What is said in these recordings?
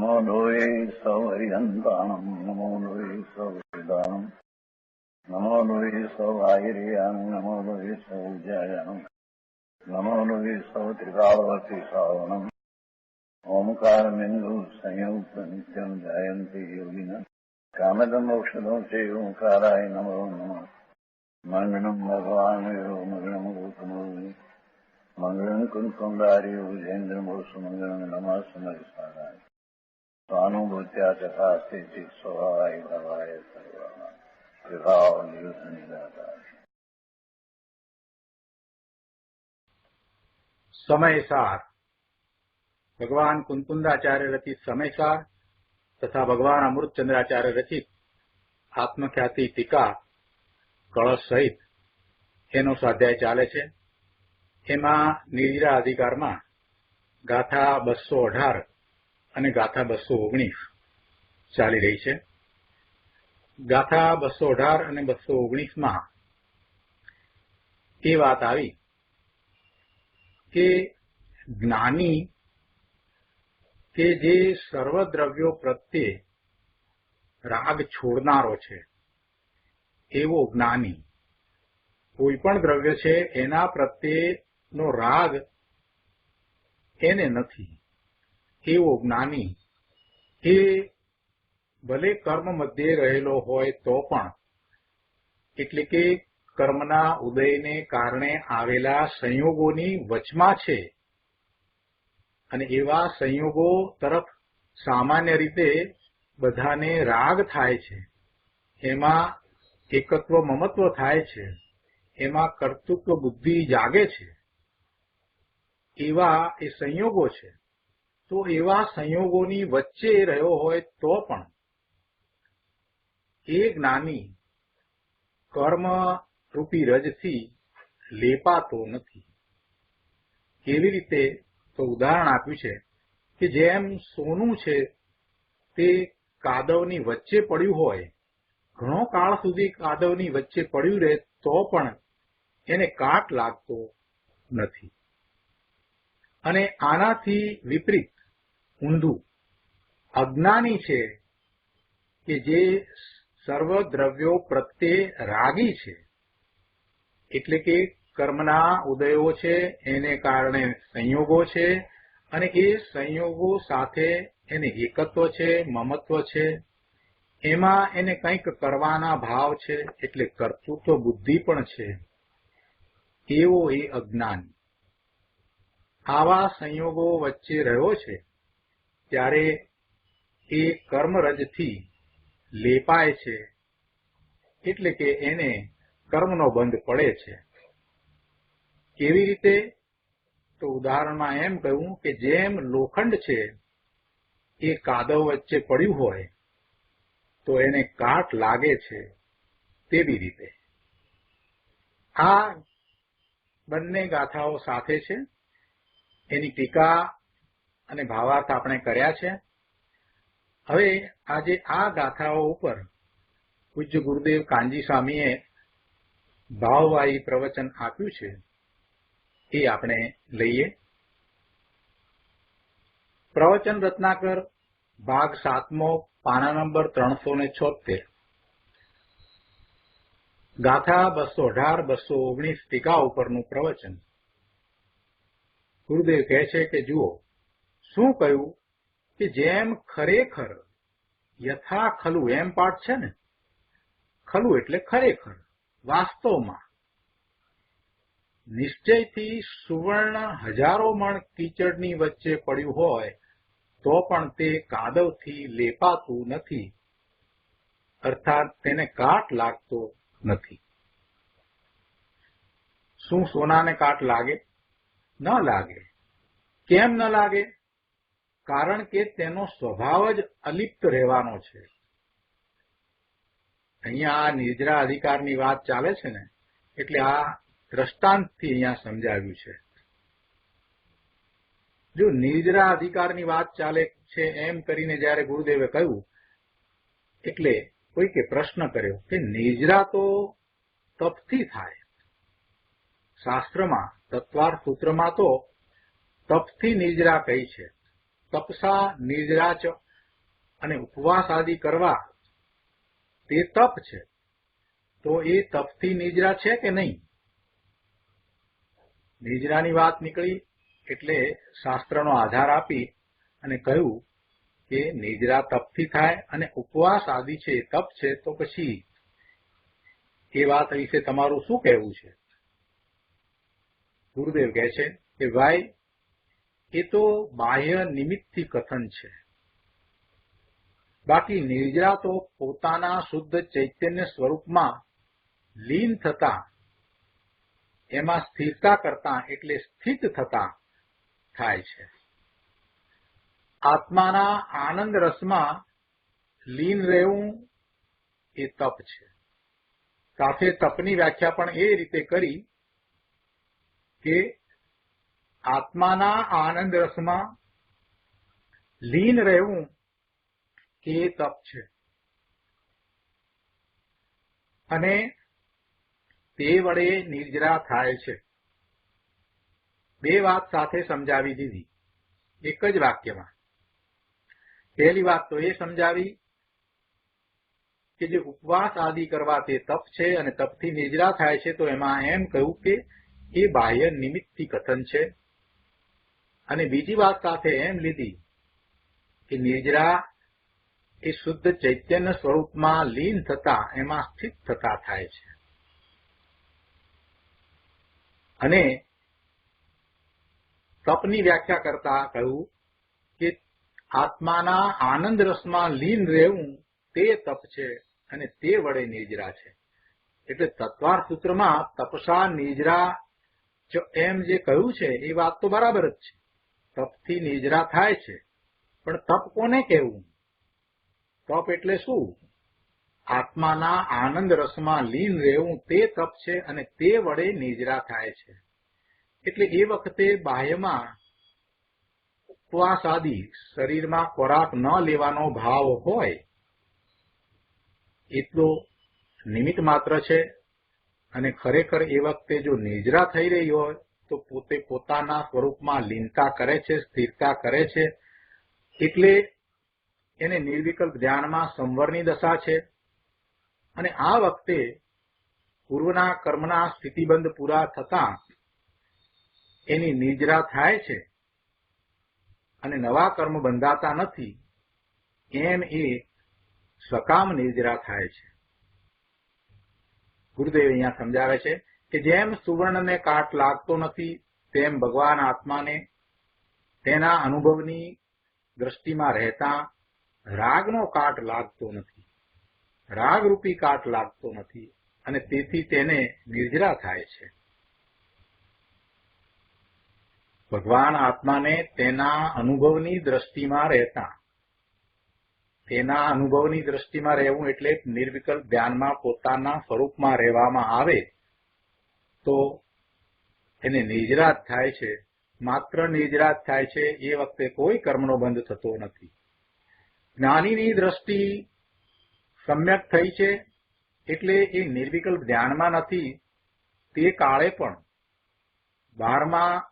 नमो लोये सौहरिहन्ताणम् नमो लोये सौहृदानम् नमो लोये सौभागिर्यानम् नमो लोये सौज्यायानम् नमो लोये सौत्रिकालवर्ति सावनम् ओंकारमिन्दु संयुक्त नित्यम् जायन्ति योगिनः कामदम् औषधम् च ओंकाराय नमो नमः मङ्गलम् भगवान् मङ्गलम् गौतमो मंगलम कुंकुंडारी उजेन्द्रमोसु मंगलम नमः समरिसाराय स्वानुभूत्या चकास्ते चित स्वभावाय भवाय सर्वा विभाव नियुद्ध निराधार। समयसार भगवान कुंकुंदाचार्य रचित समयसार तथा भगवान अमृतचंद्राचार्य रचित आत्मख्याति टीका कलश सहित एनो स्वाध्याय चाले छे। एમાં નિર્જરા અધિકારમાં ગાથા 218 અને ગાથા 219 ચાલી રહી છે। ગાથા 218 અને 219માં એ વાત આવી કે જ્ઞાની કે જે સર્વદ્રવ્યો પ્રત્યે રાગ છોડનારો છે એવો જ્ઞાની કોઈ પણ દ્રવ્ય છે એના પ્રત્યે નો રાગ એને નથી એવો જ્ઞાની એ ભલે કર્મ મધ્યે રહેલો હોય તો પણ એટલે કે કર્મના ઉદયને કારણે આવેલા સંયોગોની વચમાં છે અને એવા સંયોગો તરફ સામાન્ય રીતે બધાને રાગ થાય છે, એમાં એકત્વ મમત્વ થાય છે, એમાં કર્તૃત્વ બુદ્ધિ જાગે છે, એવા એ સંયોગો છે। તો એવા સંયોગોની વચ્ચે રહ્યો હોય તો પણ એ જ્ઞાની કર્મ રૂપી રજથી લેપાતો નથી। કેવી રીતે? તો ઉદાહરણ આપ્યું છે કે જેમ સોનું છે તે કાદવની વચ્ચે પડ્યું હોય, ઘણો કાળ સુધી કાદવની વચ્ચે પડ્યું રહે તો પણ એને કાટ લાગતો નથી। અને આનાથી વિપરીત ઊંધું અજ્ઞાની છે કે જે સર્વ દ્રવ્યો પ્રત્યે રાગી છે, એટલે કે કર્મના ઉદયો છે એને કારણે સંયોગો છે અને એ સંયોગો સાથે એને એકત્વ છે, મમત્વ છે, એમાં એને કંઈક કરવાના ભાવ છે, એટલે કર્તૃત્વ બુદ્ધિ પણ છે, એવો એ અજ્ઞાની આવા સંયોગો વચ્ચે રહ્યો છે ત્યારે એ કર્મરજથી લેપાય છે, એટલે કે એને કર્મનો બંધ પડે છે। કેવી રીતે? તો ઉદાહરણમાં એમ કહ્યું કે જેમ લોખંડ છે એ કાદવ વચ્ચે પડ્યું હોય તો એને કાટ લાગે છે, તેવી રીતે આ બંને ગાથાઓ સાથે છે, એની ટીકા અને ભાવાર્થ આપણે કર્યા છે। હવે આજે આ ગાથાઓ ઉપર પૂજ્ય ગુરુદેવ કાનજી સ્વામીએ ભાવવાહી પ્રવચન આપ્યું છે એ આપણે લઈએ। પ્રવચન રત્નાકર ભાગ 7મો, પાના નંબર 376, ગાથા 218, 219 ટીકા ઉપરનું પ્રવચન। ગુરુદેવ કહે છે કે જુઓ શું કહ્યું કે જેમ ખરેખર યથા ખલુ એમ પાઠ છે ને, ખલુ એટલે ખરેખર, વાસ્તવમાં નિશ્ચયથી સુવર્ણ હજારો મણ કીચડની વચ્ચે પડ્યું હોય તો પણ તે કાદવથી લેપાતું નથી, અર્થાત તેને કાટ લાગતો નથી। શું સોનાને કાટ લાગે? ન લાગે। કેમ ન લાગે? કારણ કે તેનો સ્વભાવ જ અલિપ્ત રહેવાનો છે। અહીંયા આ નિર્જરા અધિકારની વાત ચાલે છે ને, એટલે આ દ્રષ્ટાંતથી અહીંયા સમજાવ્યું છે। જો નિર્જરા અધિકારની વાત ચાલે છે એમ કરીને જયારે ગુરુદેવે કહ્યું એટલે કોઈકે પ્રશ્ન કર્યો કે નિર્જરા તો તપથી થાય। શાસ્ત્રમાં તત્વાર્થ સૂત્રમાં તો તપથી નિર્જરા કહી છે, તપસા નિર્જરા ચ અને ઉપવાસ આદિ કરવા તે તપ છે, તો એ તપથી નિજરા છે કે નહીં? નિજરાની વાત નીકળી એટલે શાસ્ત્રનો આધાર આપી અને કહ્યું કે નિજરા તપથી થાય અને ઉપવાસ આદિ છે તપ છે, તો પછી એ વાત વિશે તમારું શું કહેવું છે? ગુરુદેવ કહે છે કે ભાઈ, એ તો બાહ્ય નિમિત્તથી કથન છે. બાકી નિર્જરા તો પોતાના શુદ્ધ ચૈતન્ય સ્વરૂપમાં લીન થતા, એમાં સ્થિરતા કરતા એટલે સ્થિત થતા થાય છે. આત્માના આનંદ રસમાં લીન રહેવું એ તપ છે. સાથે તપની વ્યાખ્યા પણ એ રીતે કરી કે આત્માના આનંદ રસમાં લીન રહેવું એ તપ છે. અને તે વડે નિર્જરા થાય છે. બે વાત સાથે સમજાવી દીધી એક જ વાક્યમાં. પહેલી વાત તો એ સમજાવી કે જે ઉપવાસ આદિ કરવા તે તપ છે અને તપથી નિજરા થાય છે, તો એમાં એમ કહ્યું કે એ બાહ્ય નિમિત્તથી કથન છે. અને બીજી વાત સાથે એમ લીધી કે નિજરા એ શુદ્ધ ચૈતન્ય સ્વરૂપમાં લીન થતા, એમાં સ્થિત થતા થાય છે. અને તપની વ્યાખ્યા કરતા કહ્યું કે આત્માના આનંદ રસમાં લીન રહેવું તે તપ છે અને તે વડે નિજરા છે. એટલે તત્વાર સૂત્રમાં તપસા નિજરા એમ જે કહ્યું છે એ વાત તો બરાબર જ છે. તપથી નિજરા થાય છે, પણ તપ કોને કહેવું? તપ એટલે શું? આત્માના આનંદ રસમાં લીન રહેવું તે તપ છે અને તે વડે નિજરા થાય છે. એટલે એ વખતે બાહ્યમાં ઉપવાસ આદિ શરીરમાં ખોરાક ન લેવાનો ભાવ હોય એટલો નિમિત્ત માત્ર છે. અને ખરેખર એ વખતે જો નિજરા થઈ રહી હોય તો પોતે પોતાના સ્વરૂપમાં લીનતા કરે છે, સ્થિરતા કરે છે. એટલે એને નિર્વિકલ્પ ધ્યાનમાં સંવરની દશા છે. અને આ વખતે પૂર્વના કર્મના સ્થિતિબંધ પૂરા થતા એની નિજરા થાય છે અને નવા કર્મ બંધાતા નથી, એમ એ સકામ નિજરા થાય છે. ગુરુદેવ અહીંયા સમજાવે છે કે જેમ સુવર્ણને કાટ લાગતો નથી, તેમ ભગવાન આત્માને તેના અનુભવની દ્રષ્ટિમાં રહેતા રાગનો કાટ લાગતો નથી, રાગરૂપી કાટ લાગતો નથી, અને તેથી તેને નિર્જરા થાય છે. ભગવાન આત્માને તેના અનુભવની દ્રષ્ટિમાં રહેતા, તેના અનુભવની દ્રષ્ટિમાં રહેવું એટલે નિર્વિકલ્પ ધ્યાનમાં પોતાના સ્વરૂપમાં રહેવામાં આવે તો એને નિર્જરા જ થાય છે. માત્ર નિર્જરા જ થાય છે. એ વખતે કોઈ કર્મનો બંધ થતો નથી. જ્ઞાનીની દ્રષ્ટિ સમ્યક થઈ છે એટલે એ નિર્વિકલ્પ ધ્યાનમાં નથી. તે કાળે પણ બહારમાં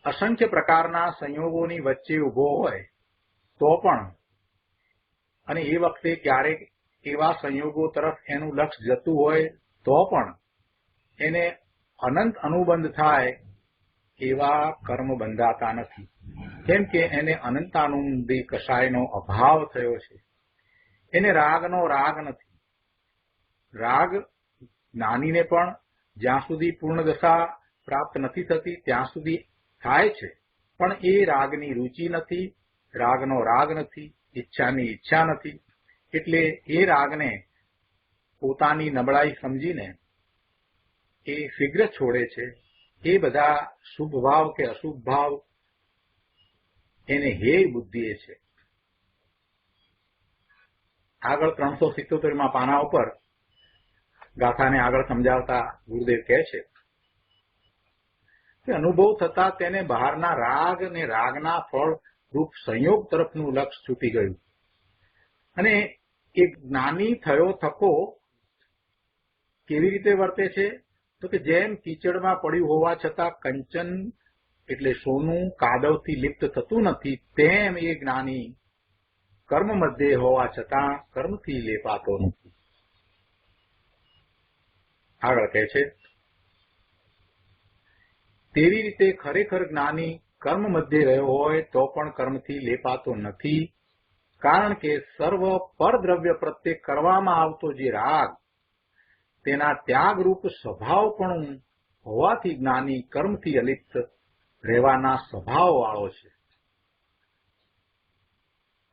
અસંખ્ય પ્રકારના સંયોગોની વચ્ચે ઊભો હોય તો પણ, અને એ વખતે ક્યારેક એવા સંયોગો તરફ એનું લક્ષ જતું હોય તો પણ એને અનંત અનુબંધ થાય એવા કર્મ બંધાતા નથી. કેમ કે એને અનંતાનુબંધી કશાયનો અભાવ થયો છે. એને રાગનો રાગ નથી. રાગ જ્ઞાનીને પણ જ્યાં સુધી પૂર્ણ દશા પ્રાપ્ત નથી થતી ત્યાં સુધી થાય છે, પણ એ રાગની રુચિ નથી, રાગનો રાગ નથી, ઈચ્છાની ઈચ્છા નથી. એટલે એ રાગને પોતાની નબળાઈ સમજીને એ શીઘ્ર છોડે છે. એ બધા શુભ ભાવ કે અશુભ ભાવ એને હેય બુદ્ધિએ છે. આગળ 377માં પાના ઉપર ગાથાને આગળ સમજાવતા ગુરુદેવ કહે છે કે અનુભવ થતા તેને બહારના રાગ અને રાગના ફળ રૂપ સંયોગ તરફનું લક્ષ છૂટી ગયું. અને એ જ્ઞાની થયો થકો કેવી રીતે વર્તે છે? તો કે જેમ કીચડમાં પડ્યું હોવા છતાં કંચન એટલે સોનું કાદવથી લિપ્ત થતું નથી, તેમ એ જ્ઞાની કર્મ મધ્યે હોવા છતાં કર્મથી લેપાતો નથી. આગળ કહે છે, તેવી રીતે ખરેખર જ્ઞાની કર્મ મધ્યે રહ્યો હોય તો પણ કર્મથી લેપાતો નથી, કારણ કે સર્વ પરદ્રવ્ય પ્રત્યે કરવામાં આવતો જે રાગ તેના ત્યાગરૂપ સ્વભાવપણું હોવાથી જ્ઞાની કર્મથી અલિપ્ત રહેવાના સ્વભાવવાળો છે.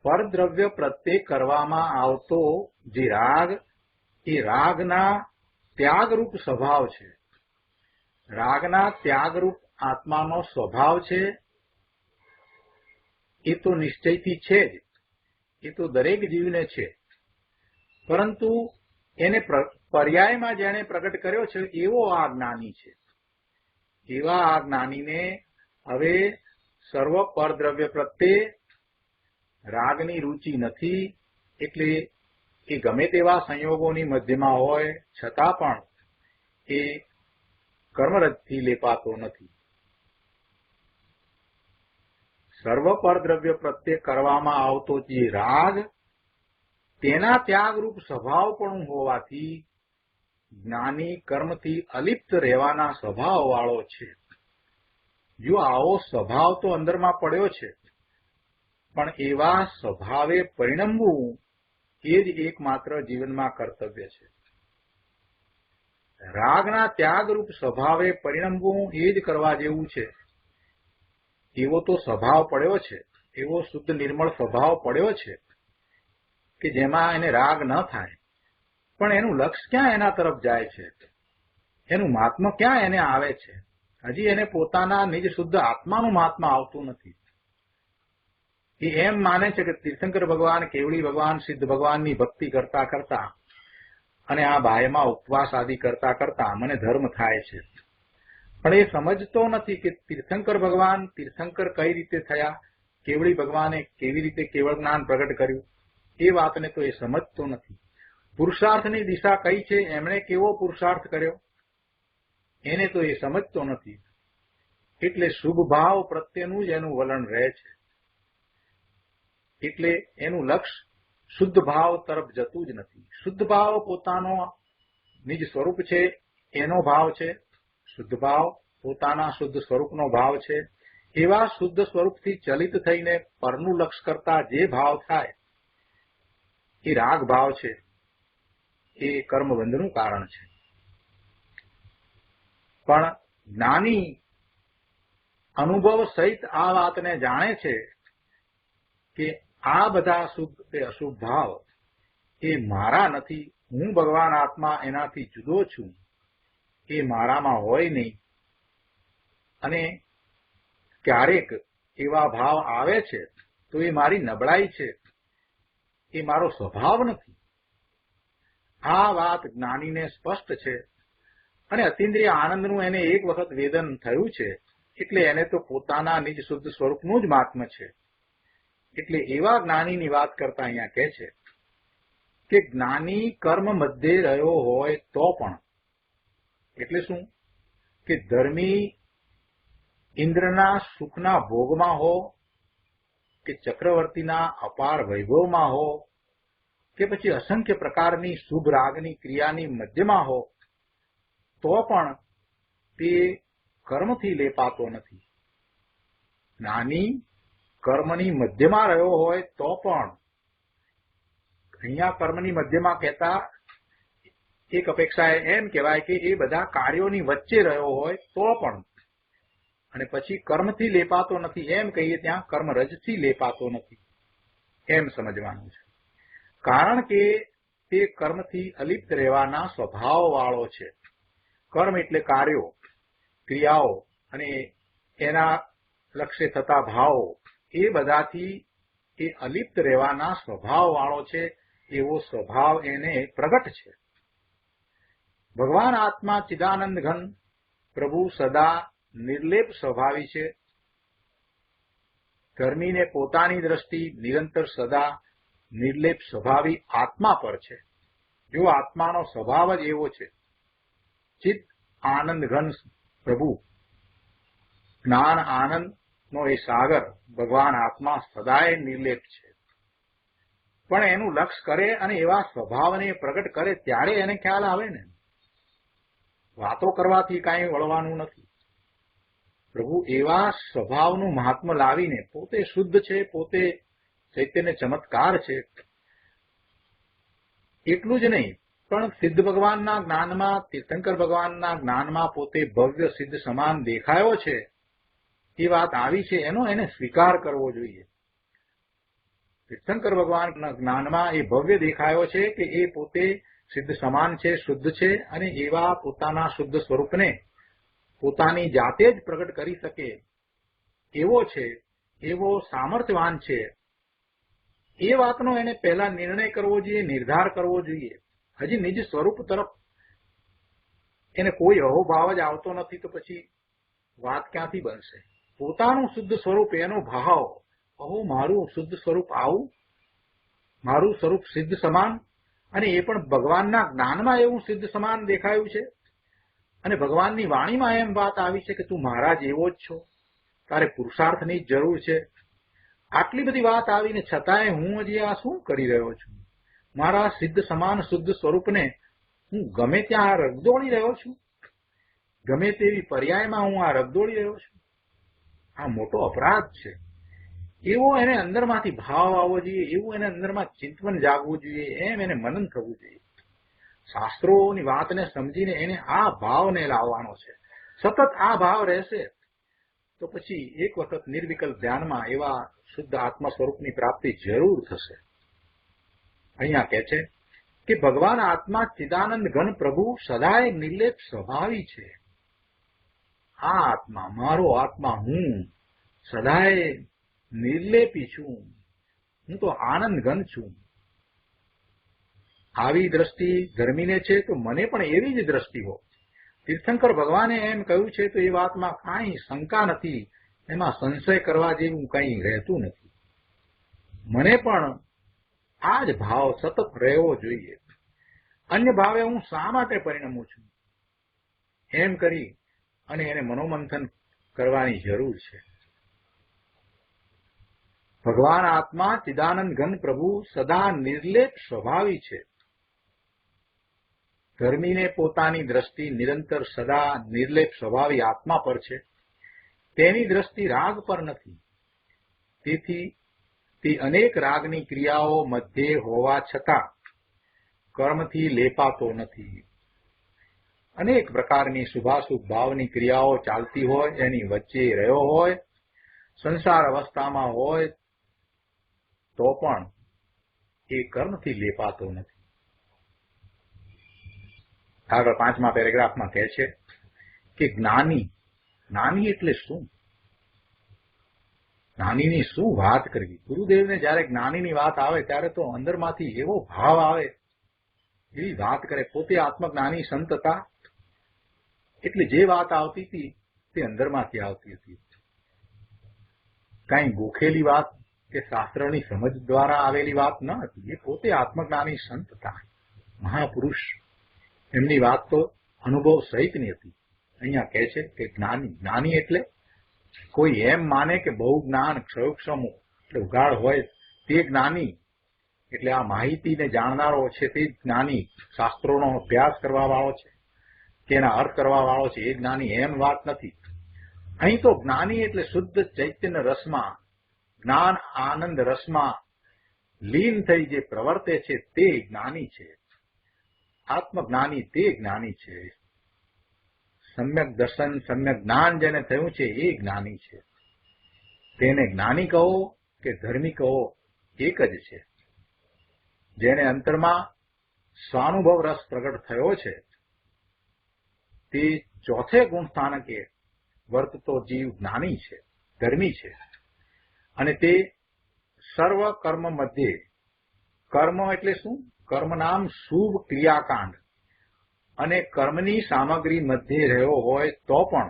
પરદ્રવ્ય પ્રત્યે કરવામાં આવતો જે રાગ એ રાગના ત્યાગરૂપ સ્વભાવ છે. રાગના ત્યાગરૂપ આત્માનો સ્વભાવ છે એ તો નિશ્ચયથી છે જ, એ તો દરેક જીવને છે, પરંતુ એને પર્યાયમાં જેણે પ્રગટ કર્યો છે એવો આ જ્ઞાની છે. એવા આ જ્ઞાનીને હવે સર્વ પરદ્રવ્ય પ્રત્યે રાગની રુચિ નથી, એટલે એ ગમે તેવા સંયોગોની મધ્યમાં હોય છતાં પણ એ કર્મરજથી લેપાતો નથી. સર્વ પરદ્રવ્ય પ્રત્યે કરવામાં આવતો જે રાગ તેના ત્યાગરૂપ સ્વભાવપણું હોવાથી જ્ઞાની કર્મથી અલિપ્ત રહેવાના સ્વભાવવાળો છે. જો આવો સ્વભાવ તો અંદરમાં પડ્યો છે, પણ એવા સ્વભાવે પરિણમવું એ જ એકમાત્ર જીવનમાં કર્તવ્ય છે. રાગના ત્યાગરૂપ સ્વભાવે પરિણમવું એ જ કરવા જેવું છે. એવો તો સ્વભાવ પડ્યો છે, એવો શુદ્ધ નિર્મળ સ્વભાવ પડ્યો છે કે જેમાં એને રાગ ન થાય, પણ એનું લક્ષ્ય ક્યાં એના તરફ જાય છે, એનું મહાત્મા ક્યાં એને આવે છે? હજી એને પોતાના નિજ શુદ્ધ આત્માનું મહાત્મા આવતું નથી. એ એમ માને છે કે તીર્થંકર ભગવાન, કેવડી ભગવાન, સિદ્ધ ભગવાનની ભક્તિ કરતા કરતા અને આ બાહ્યમાં ઉપવાસ આદિ કરતા કરતા મને ધર્મ થાય છે. પણ એ સમજતો નથી કે તીર્થંકર ભગવાન તીર્થંકર કઈ રીતે થયા, કેવડી ભગવાને કેવી રીતે કેવળ જ્ઞાન પ્રગટ કર્યું, એ વાતને તો એ સમજતો નથી. પુરુષાર્થની દિશા કઈ છે, એમણે કેવો પુરુષાર્થ કર્યો, એને તો એ સમજતો નથી. એટલે શુભ ભાવ પ્રત્યેનું જ એનું વલણ રહે છે. એટલે એનું લક્ષ્ય શુદ્ધ ભાવ તરફ જતું જ નથી. શુદ્ધ ભાવ પોતાનો નિજ સ્વરૂપ છે, એનો ભાવ છે. શુદ્ધ ભાવ પોતાના શુદ્ધ સ્વરૂપનો ભાવ છે. એવા શુદ્ધ સ્વરૂપથી ચલિત થઈને પરનું લક્ષ્ય કરતા જે ભાવ થાય એ રાગ ભાવ છે, એ કર્મબંધનું કારણ છે. પણ જ્ઞાની અનુભવ સહિત આ વાતને જાણે છે કે આ બધા શુભ કે અશુભ ભાવ એ મારા નથી, હું ભગવાન આત્મા એનાથી જુદો છું, એ મારામાં હોય નહીં. અને ક્યારેક એવા ભાવ આવે છે તો એ મારી નબળાઈ છે, એ મારો સ્વભાવ નથી. આ વાત જ્ઞાનીને સ્પષ્ટ છે અને અતિન્દ્રિય આનંદનું એને એક વખત વેદન થયું છે, એટલે એને તો પોતાના નિજ શુદ્ધ સ્વરૂપનું જ મહાત્મ્ય છે. એટલે એવા જ્ઞાનીની વાત કરતા અહીંયા કહે છે કે જ્ઞાની કર્મ મધ્યે રહ્યો હોય તો પણ, એટલે શું કે ધર્મી ઇન્દ્રના સુખના ભોગમાં હો કે ચક્રવર્તીના અપાર વૈભવમાં હો કે પછી અસંખ્ય પ્રકારની શુભ રાગની ક્રિયાની મધ્યમાં હો, તો પણ તે કર્મથી લેપાતો નથી. જ્ઞાની કર્મની મધ્યમાં રહ્યો હોય તો પણ, અહીંયા કર્મની મધ્યમાં કહેતા એક અપેક્ષા એમ કહેવાય કે એ બધા કાર્યોની વચ્ચે રહ્યો હોય તો પણ, અને પછી કર્મથી લેપાતો નથી એમ કહીએ ત્યાં કર્મરજથી લેપાતો નથી એમ સમજવાનું છે. કારણ કે તે કર્મથી અલિપ્ત રહેવાના સ્વભાવવાળો છે. કર્મ એટલે કાર્યો, ક્રિયાઓ અને એના લક્ષ્ય થતા ભાવો, એ બધાથી એ અલિપ્ત રહેવાના સ્વભાવવાળો છે. એવો સ્વભાવ એને પ્રગટ છે. ભગવાન આત્મા ચિદાનંદ ઘન પ્રભુ સદા નિર્લેપ સ્વભાવી છે. ધર્મીને પોતાની દ્રષ્ટિ નિરંતર સદા નિર્લેપ સ્વભાવી આત્મા પર છે. જો આત્માનો સ્વભાવ જ એવો છે. ચિત્ત આનંદ ઘન પ્રભુ, જ્ઞાન આનંદનો એ સાગર ભગવાન આત્મા સદાય નિર્લેપ છે. પણ એનું લક્ષ કરે અને એવા સ્વભાવને પ્રગટ કરે ત્યારે એને ખ્યાલ આવે ને. વાતો કરવાથી કાંઈ વળવાનું નથી. પ્રભુ એવા સ્વભાવનું મહાત્મ્ય લાવીને પોતે શુદ્ધ છે, પોતે ચૈતન્ય ચમત્કાર છે, એટલું જ નહીં પણ સિદ્ધ ભગવાનના જ્ઞાનમાં, તીર્થંકર ભગવાનના જ્ઞાનમાં પોતે ભવ્ય સિદ્ધ સમાન દેખાયો છે, એ વાત આવી છે, એનો એને સ્વીકાર કરવો જોઈએ. તીર્થંકર ભગવાનના જ્ઞાનમાં એ ભવ્ય દેખાયો છે કે એ પોતે સિદ્ધ સમાન છે, શુદ્ધ છે, અને એવા પોતાના શુદ્ધ સ્વરૂપને પોતાની જાતે જ પ્રગટ કરી શકે એવો છે, એવો સામર્થ્યવાન છે. એ વાતનો એને પહેલા નિર્ણય કરવો જોઈએ, નિર્ધાર કરવો જોઈએ. હજી નિજ સ્વરૂપ તરફ એને કોઈ અહોભાવ જ આવતો નથી તો પછી વાત ક્યાંથી બનશે? પોતાનું શુદ્ધ સ્વરૂપ, એનો ભાવ, અહો મારું શુદ્ધ સ્વરૂપ આવું, મારું સ્વરૂપ સિદ્ધ સમાન, અને એ પણ ભગવાનના જ્ઞાનમાં એવું સિદ્ધ સમાન દેખાયું છે. અને ભગવાનની વાણીમાં એમ વાત આવી છે કે તું મારા જેવો જ છો, તારે પુરુષાર્થની જ જરૂર છે. આટલી બધી વાત આવીને છતાંય હું હજી આ શું કરી રહ્યો છું? મારા સિદ્ધ સમાન શુદ્ધ સ્વરૂપને હું ગમે ત્યાં રગદોળી રહ્યો છું, ગમે તેવી પર્યાયમાં હું આ રગદોળી રહ્યો છું. આ મોટો અપરાધ છે. એવો એને અંદરમાંથી ભાવ આવવો જોઈએ, એવું એને અંદરમાં ચિંતન જાગવું જોઈએ, એમ એને મનન થવું જોઈએ. શાસ્ત્રોની વાતને સમજીને એને આ ભાવને લાવવાનો છે. સતત આ ભાવ રહેશે તો પછી એક વખત નિર્વિકલ્પ ધ્યાનમાં એવા શુદ્ધ આત્મ સ્વરૂપની પ્રાપ્તિ જરૂર થશે. અહીંયા કહે છે કે ભગવાન આત્મા ચિદાનંદ ઘન પ્રભુ સદાય નિર્લેપ સ્વભાવી છે. આ આત્મા, મારો આત્મા, હું સદાય નિર્લેપી છું, હું તો આનંદ ઘન છું. આવી દ્રષ્ટિ ધર્મીને છે તો મને પણ એવી જ દ્રષ્ટિ હો. તીર્થંકર ભગવાને એમ કહ્યું છે તો એ વાતમાં કાંઈ શંકા નથી, એમાં સંશય કરવા જેવું કંઈ રહેતું નથી. મને પણ આ જ ભાવ સતત રહેવો જોઈએ. અન્ય ભાવે હું શા માટે પરિણમું છું? એમ કરી અને એને મનોમંથન કરવાની જરૂર છે. ભગવાન આત્મા ચિદાનંદ ઘન પ્રભુ સદા નિર્લેપ સ્વભાવી છે. ધર્મીને પોતાની દ્રષ્ટિ નિરંતર સદા નિર્લેપ સ્વભાવી આત્મા પર છે. તેની દ્રષ્ટિ રાગ પર નથી. તેથી તે અનેક રાગની ક્રિયાઓ મધ્યે હોવા છતાં કર્મથી લેપાતો નથી. અનેક પ્રકારની શુભાશુભ ભાવની ક્રિયાઓ ચાલતી હોય, એની વચ્ચે રહ્યો હોય, સંસાર અવસ્થામાં હોય તો પણ એ કર્મથી લેપાતો નથી. આગળ 5મા પેરેગ્રાફમાં કહે છે કે જ્ઞાની, જ્ઞાની એટલે શું? જ્ઞાનીની શું વાત કરવી? ગુરુદેવને જયારે જ્ઞાનીની વાત આવે ત્યારે તો અંદરમાંથી એવો ભાવ આવે, એવી વાત કરે. પોતે આત્મજ્ઞાની સંત હતા એટલે જે વાત આવતી હતી તે અંદરમાંથી આવતી હતી. કાંઈ ગોખેલી વાત કે શાસ્ત્રની સમજ દ્વારા આવેલી વાત ન હતી. એ પોતે આત્મજ્ઞાની સંત હતા, મહાપુરુષ. એમની વાત તો અનુભવ સહિતની હતી. અહીંયા કહે છે કે જ્ઞાની, જ્ઞાની એટલે કોઈ એમ માને કે બહુ જ્ઞાન ક્ષયોક્ષમ એટલે ઉગાડ હોય તે જ્ઞાની, એટલે આ માહિતીને જાણનારો છે તે જ્ઞાની, શાસ્ત્રોનો અભ્યાસ કરવા વાળો છે કે એના અર્થ કરવા વાળો છે એ જ્ઞાની, એમ વાત નથી. અહીં તો જ્ઞાની એટલે શુદ્ધ ચૈતન્ય રસમાં, જ્ઞાન આનંદ રસમાં લીન થઈ જે પ્રવર્તે છે તે જ્ઞાની છે. આત્મજ્ઞાની તે જ્ઞાની છે. સમ્યક દર્શન, સમ્યક જ્ઞાન જેને થયું છે એ જ્ઞાની છે. તેને જ્ઞાની કહો કે ધર્મી કહો એક જ છે. જેને અંતરમાં સ્વાનુભવ રસ પ્રગટ થયો છે તે ચોથે ગુણ સ્થાનકે વર્તતો જીવ જ્ઞાની છે, ધર્મી છે. અને તે સર્વ કર્મ મધ્યે, કર્મ એટલે શું? કર્મ નામ શુભ ક્રિયાકાંડ અને કર્મની સામગ્રી મધ્યે રહ્યો હોય તો પણ,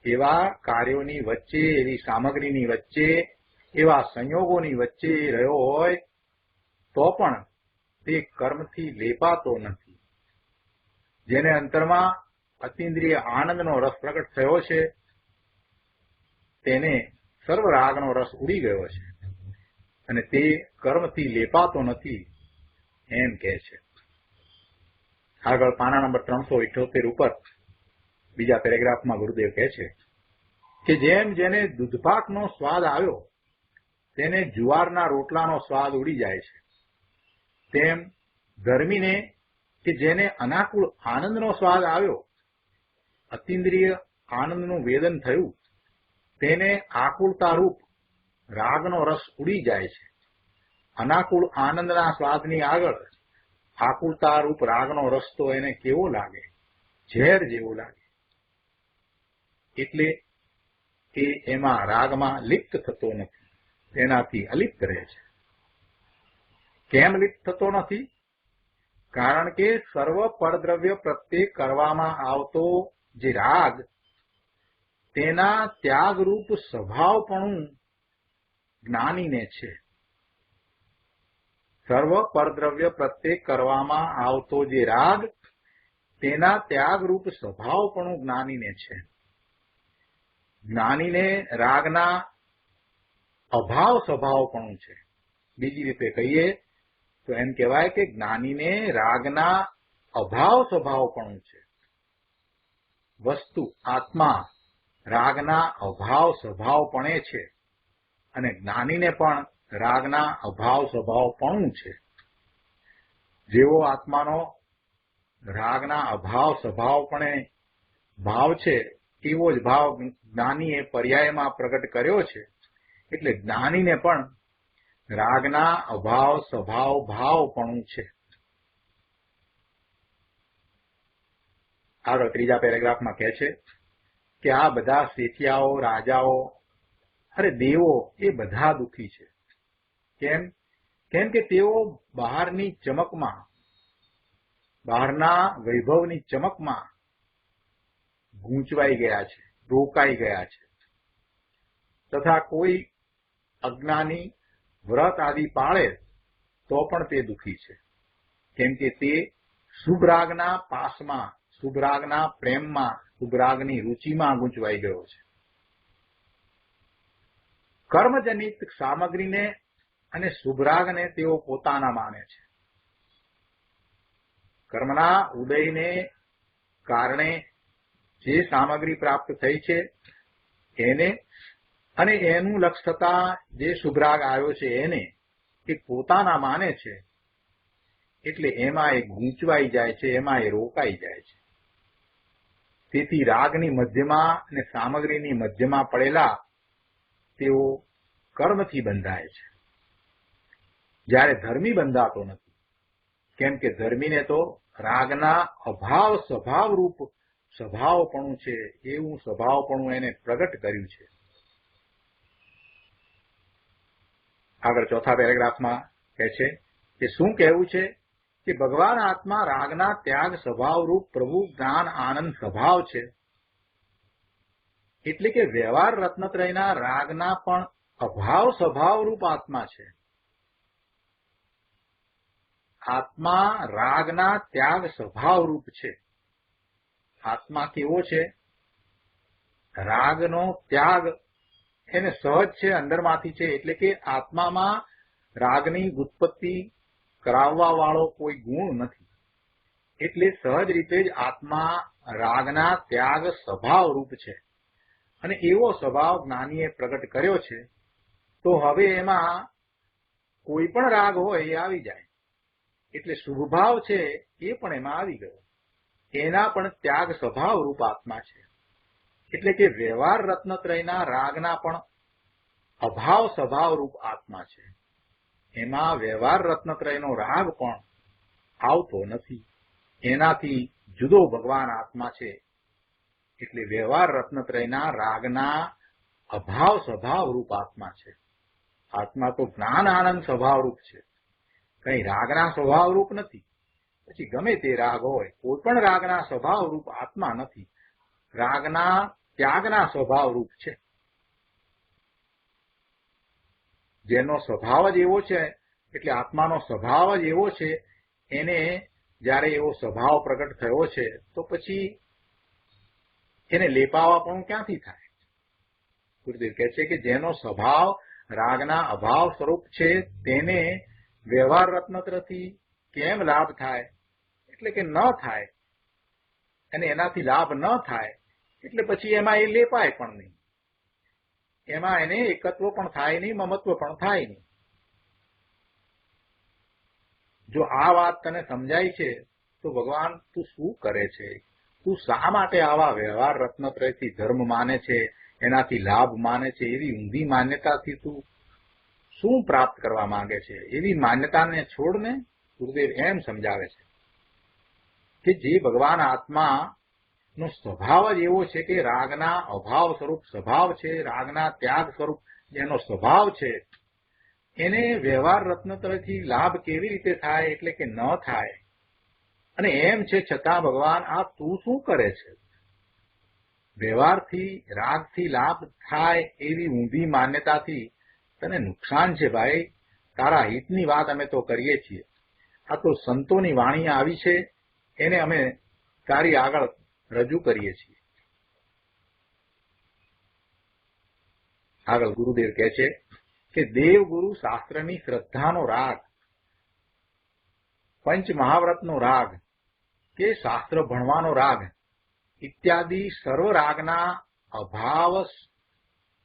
એવા કાર્યોની વચ્ચે, એવી સામગ્રીની વચ્ચે, એવા સંયોગોની વચ્ચે રહ્યો હોય તો પણ તે કર્મથી લેપાતો નથી. જેને અંતરમાં અતિન્દ્રિય આનંદનો રસ પ્રગટ થયો છે તેને સર્વ રાગનો રસ ઉડી ગયો છે. અને તે કર્મથી લેપાતો નથી એમ કહે છે. આગળ પાના નંબર 378 ઉપર બીજા પેરેગ્રાફમાં ગુરુદેવ કહે છે કે જેમ જેને દૂધપાકનો સ્વાદ આવ્યો તેને જુવારના રોટલાનો સ્વાદ ઉડી જાય છે, તેમ ધર્મીને કે જેને અનાકુળ આનંદનો સ્વાદ આવ્યો, અતિન્દ્રિય આનંદનું વેદન થયું, તેને આકુળતારૂપ રાગનો રસ ઉડી જાય છે. અનાકુળ આનંદના સ્વાદની આગળ આકુળતારૂપ રાગનો રસ તો એને કેવો લાગે? ઝેર જેવો લાગે. એટલે એ એમાં રાગમાં લિપ્ત થતો નથી, તેનાથી અલિપ્ત રહે છે. કેમ લિપ્ત થતો નથી? કારણ કે સર્વ પરદ્રવ્ય પ્રત્યે કરવામાં આવતો જે રાગ, તેના ત્યાગરૂપ સ્વભાવપણું જ્ઞાનીને છે. સર્વ પરદ્રવ્ય પ્રત્યે કરવામાં આવતો જે રાગ, તેના ત્યાગરૂપ સ્વભાવપણું જ્ઞાનીને છે. જ્ઞાનીને રાગના અભાવ સ્વભાવપણું છે. બીજી રીતે કહીએ તો એમ કહેવાય કે જ્ઞાનીને રાગના અભાવ સ્વભાવપણું છે. વસ્તુ આત્મા રાગના અભાવ સ્વભાવપણે છે અને જ્ઞાનીને પણ રાગના અભાવ સ્વભાવપણું છે. જેવો આત્માનો રાગના અભાવ સ્વભાવપણે ભાવ છે, એવો જ ભાવ જ્ઞાનીએ પર્યાયમાં પ્રગટ કર્યો છે. એટલે જ્ઞાનીને પણ રાગના અભાવ સ્વભાવ ભાવપણું છે. આગળ ત્રીજા પેરેગ્રાફમાં કહે છે કે આ બધા શેઠિયાઓ, રાજાઓ, અરે દેવો એ બધા દુઃખી છે. કેમ કે તેઓ બહારની ચમકમાં, બહારના વૈભવની ચમકમાં ગૂંચવાઈ ગયા છે, રોકાઈ ગયા છે. તથા કોઈ અજ્ઞાની વ્રત આદિ પાળે તો પણ તે દુઃખી છે. કેમ કે તે શુભરાગના પાસમાં, શુભરાગના પ્રેમમાં, શુભરાગની રુચિમાં ગૂંચવાઈ ગયો છે. કર્મજનિત સામગ્રીને અને શુભરાગને તેઓ પોતાના માને છે. કર્મના ઉદયને કારણે જે સામગ્રી પ્રાપ્ત થઈ છે એને, અને એનું લક્ષ થતા જે શુભરાગ આવ્યો છે એને એ પોતાના માને છે. એટલે એમાં એ ગૂંચવાઈ જાય છે, એમાં એ રોકાઈ જાય છે. તેથી રાગની મધ્યમાં અને સામગ્રીની મધ્યમાં પડેલા તેઓ કર્મથી બંધાય છે, જ્યારે ધર્મી બંધાતો નથી. કેમ કે ધર્મીને તો રાગના અભાવ સ્વભાવરૂપ સ્વભાવપણું છે, એવું સ્વભાવપણું એને પ્રગટ કર્યું છે. આગળ ચોથા પેરેગ્રાફમાં કહે છે કે શું કહેવું છે કે ભગવાન આત્મા રાગના ત્યાગ સ્વભાવરૂપ પ્રભુ જ્ઞાન આનંદ સ્વભાવ છે. એટલે કે વ્યવહાર રત્નત્રયના રાગના પણ અભાવ સ્વભાવરૂપ આત્મા છે. આત્મા રાગના ત્યાગ સ્વભાવરૂપ છે. આત્મા કેવો છે? રાગનો ત્યાગ એને સહજ છે, અંદરમાંથી છે. એટલે કે આત્મામાં રાગની ઉત્પત્તિ કરાવવા વાળો કોઈ ગુણ નથી. એટલે સહજ રીતે જ આત્મા રાગના ત્યાગ સ્વભાવરૂપ છે. અને એવો સ્વભાવ જ્ઞાનીએ પ્રગટ કર્યો છે. તો હવે એમાં કોઈ પણ રાગ હોય એ આવી જાય. એટલે શુભભાવ છે એ પણ એમાં આવી ગયો. એના પણ ત્યાગ સ્વભાવરૂપ આત્મા છે. એટલે કે વ્યવહાર રત્નત્રયના રાગના પણ અભાવ સ્વભાવરૂપ આત્મા છે. એમાં વ્યવહાર રત્નત્રયનો રાગ પણ આવતો નથી. એનાથી જુદો ભગવાન આત્મા છે. એટલે વ્યવહાર રત્નત્રયના રાગના અભાવ સ્વભાવરૂપ આત્મા છે. આત્મા તો જ્ઞાન આનંદ સ્વભાવરૂપ છે, કઈ રાગના સ્વભાવરૂપ નથી. પછી ગમે તે રાગ હોય, કોઈ પણ રાગના સ્વભાવરૂપ આત્મા નથી. રાગના ત્યાગના સ્વભાવરૂપ છે. જેનો સ્વભાવ જ એવો છે, એટલે આત્માનો સ્વભાવ જ એવો છે, એને જ્યારે એવો સ્વભાવ પ્રગટ થયો છે તો પછી એને લેપાવા પણ ક્યાંથી થાય? ગુરુદેવ કહે છે કે જેનો સ્વભાવ રાગના અભાવ સ્વરૂપ છે તેને વ્યવહાર રત્નત્રથી કેમ લાભ થાય, એટલે કે ન થાય, અને એનાથી લાભ ન થાય એટલે પછી એમાં એ લેપાય પણ નહીં, એમાં એને એકત્વ પણ થાય નહીં, મમત્વ પણ થાય નહીં. જો આ વાત તને સમજાય છે તો ભગવાન તું શું કરે છે, તું શા માટે આવા વ્યવહાર રત્નત્રયથી ધર્મ માને છે, એનાથી લાભ માને છે, એવી ઊંધી માન્યતાથી તું શું પ્રાપ્ત કરવા માંગે છે? એવી માન્યતાને છોડને. ગુરુદેવ એમ સમજાવે છે કે જે ભગવાન આત્મા નો સ્વભાવ જ એવો છે કે રાગના અભાવ સ્વરૂપ સ્વભાવ છે, રાગના ત્યાગ સ્વરૂપ જેનો સ્વભાવ છે, એને વ્યવહાર રત્નત્રયથી લાભ કેવી રીતે થાય, એટલે કે ન થાય. અને એમ છે છતાં ભગવાન આ તું શું કરે છે? વ્યવહારથી રાગથી લાભ થાય એવી ઊંધી માન્યતાથી તને નુકસાન છે ભાઈ. તારા હિતની વાત અમે તો કરીએ છીએ. આ તો સંતોની વાણી આવી છે, એને અમે તારી આગળ રજૂ કરીએ છીએ. આગળ ગુરુદેવ કહે છે કે દેવગુરુ શાસ્ત્રની શ્રદ્ધાનો રાગ, પંચ મહાવ્રતનો રાગ કે શાસ્ત્ર ભણવાનો રાગ ઇત્યાદિ સર્વ રાગના અભાવ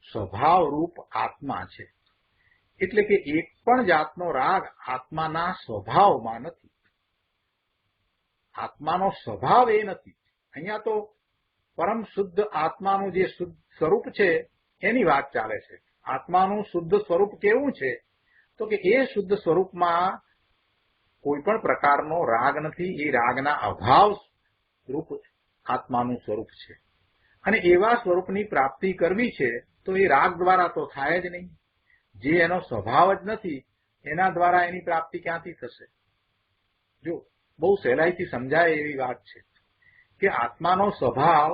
સ્વભાવ રૂપ આત્મા છે. એટલે કે એક પણ જાતનો રાગ આત્માના સ્વભાવમાં નથી. આત્માનો સ્વભાવ એ નથી. અહીંયા તો પરમ શુદ્ધ આત્માનું જે શુદ્ધ સ્વરૂપ છે એની વાત ચાલે છે. આત્માનું શુદ્ધ સ્વરૂપ કેવું છે? તો કે એ શુદ્ધ સ્વરૂપમાં કોઈ પણ પ્રકારનો રાગ નથી. એ રાગના અભાવ રૂપ આત્માનું સ્વરૂપ છે. અને એવા સ્વરૂપની પ્રાપ્તિ કરવી છે તો એ રાગ દ્વારા તો થાય જ નહીં. જે એનો સ્વભાવ જ નથી એના દ્વારા એની પ્રાપ્તિ ક્યાંથી થશે? જો બહુ સહેલાઈથી સમજાય એવી વાત છે કે આત્માનો સ્વભાવ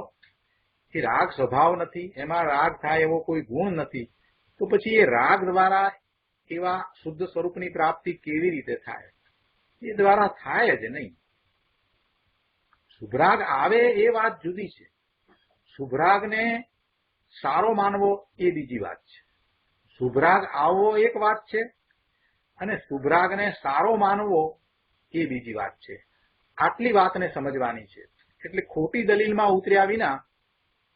એ રાગ સ્વભાવ નથી, એમાં રાગ થાય એવો કોઈ ગુણ નથી. તો પછી એ રાગ દ્વારા એવા શુદ્ધ સ્વરૂપની પ્રાપ્તિ કેવી રીતે થાય? એ દ્વારા થાય જ નહીં. શુભરાગ આવે એ વાત જુદી છે. શુભરાગને સારો માનવો એ બીજી વાત છે. શુભરાગ આવવો એક વાત છે અને શુભરાગને સારો માનવો એ બીજી વાત છે. આટલી વાતને સમજવાની છે. એટલે ખોટી દલીલમાં ઉતર્યા વિના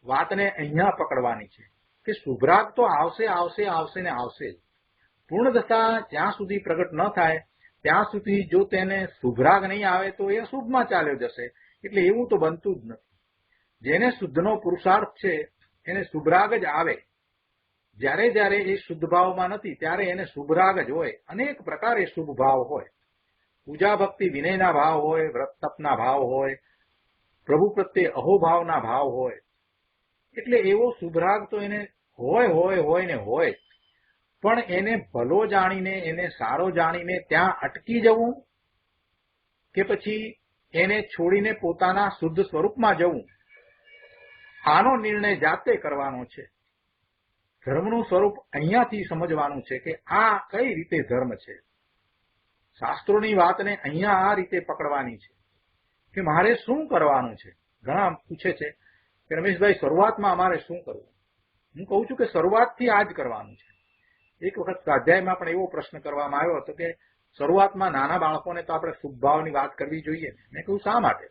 વાતને અહીંયા પકડવાની છે કે શુભરાગ તો આવશે આવશે આવશે ને આવશે જ. પૂર્ણદશા જ્યાં સુધી પ્રગટ ન થાય ત્યાં સુધી જો તેને શુભરાગ નહીં આવે તો એ શુભમાં ચાલ્યો જશે. એટલે એવું તો બનતું જ નથી. જેને શુદ્ધનો પુરુષાર્થ છે એને શુભરાગ જ આવે. જ્યારે જ્યારે એ શુદ્ધ ભાવમાં નથી ત્યારે એને શુભરાગ જ હોય. અનેક પ્રકારે શુભ ભાવ હોય. પૂજા ભક્તિ વિનયના ભાવ હોય, વ્રત તપના ભાવ હોય, પ્રભુ પ્રત્યે અહોભાવના ભાવ હોય. એટલે એવો શુભરાગ તો એને હોય હોય હોય ને હોય. પણ એને ભલો જાણીને, એને સારો જાણીને ત્યાં અટકી જવું કે પછી એને છોડીને પોતાના શુદ્ધ સ્વરૂપમાં જવું, આનો નિર્ણય જાતે કરવાનો છે. ધર્મનું સ્વરૂપ અહીંયાથી સમજવાનું છે કે આ કઈ રીતે ધર્મ છે. શાસ્ત્રોની વાતને અહીંયા આ રીતે પકડવાની છે કે મારે શું કરવાનું છે. ઘણા પૂછે છે કે રમેશભાઈ શરૂઆતમાં અમારે શું કરવું? હું કહું છું કે શરૂઆતથી આ જ કરવાનું છે. એક વખત સ્વાધ્યાયમાં પણ એવો પ્રશ્ન કરવામાં આવ્યો હતો કે શરૂઆતમાં નાના બાળકોને તો આપણે શુભભાવની વાત કરવી જોઈએ. મેં કહ્યું શા માટે?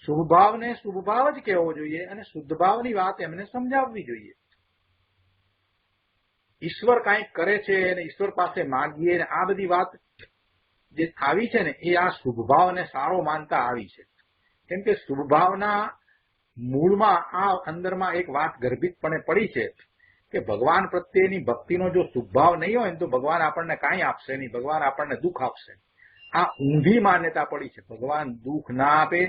શુભભાવને શુભભાવ જ કહેવો જોઈએ અને શુદ્ધ ભાવની વાત એમને સમજાવવી જોઈએ. ઈશ્વર કાંઈક કરે છે અને ઈશ્વર પાસે માગીએ ને આ બધી વાત જે આવી છે ને એ આ શુભભાવને સારો માનતા આવી છે. કેમ કે શુભભાવના મૂળમાં આ અંદરમાં એક વાત ગર્ભિતપણે પડી છે કે ભગવાન પ્રત્યેની ભક્તિનો જો શુભભાવ નહીં હોય ને તો ભગવાન આપણને કાંઈ આપશે નહીં, ભગવાન આપણને દુઃખ આપશે. આ ઊંધી માન્યતા પડી છે. ભગવાન દુઃખ ના આપે,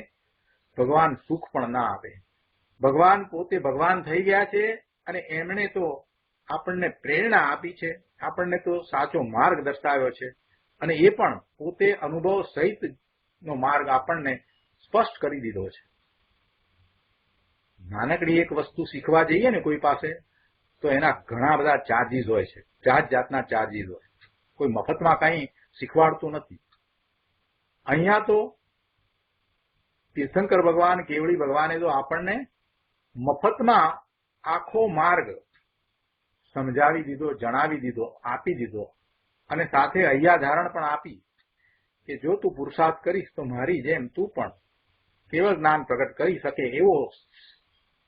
ભગવાન સુખ પણ ના આપે. ભગવાન પોતે ભગવાન થઈ ગયા છે અને એમણે તો આપણને પ્રેરણા આપી છે, આપણને તો સાચો માર્ગ દર્શાવ્યો છે અને એ પણ પોતે અનુભવ સહિત નો માર્ગ આપણને સ્પષ્ટ કરી દીધો છે. નાનકડી એક વસ્તુ શીખવા જઈએ ને કોઈ પાસે તો એના ઘણા બધા ચાર્જીસ હોય છે. જાત જાતના ચાર્જીસ હોય. કોઈ મફતમાં કંઈ શીખવાડતું નથી. અહીંયા તો તીર્થંકર ભગવાન, કેવડી ભગવાને તો આપણને મફતમાં આખો માર્ગ સમજાવી દીધો, જણાવી દીધો, આપી દીધો અને સાથે હૈયાધારણ પણ આપી કે જો તું પુરુષાર્થ કરીશ તો મારી જેમ તું પણ કેવળ જ્ઞાન પ્રગટ કરી શકે એવો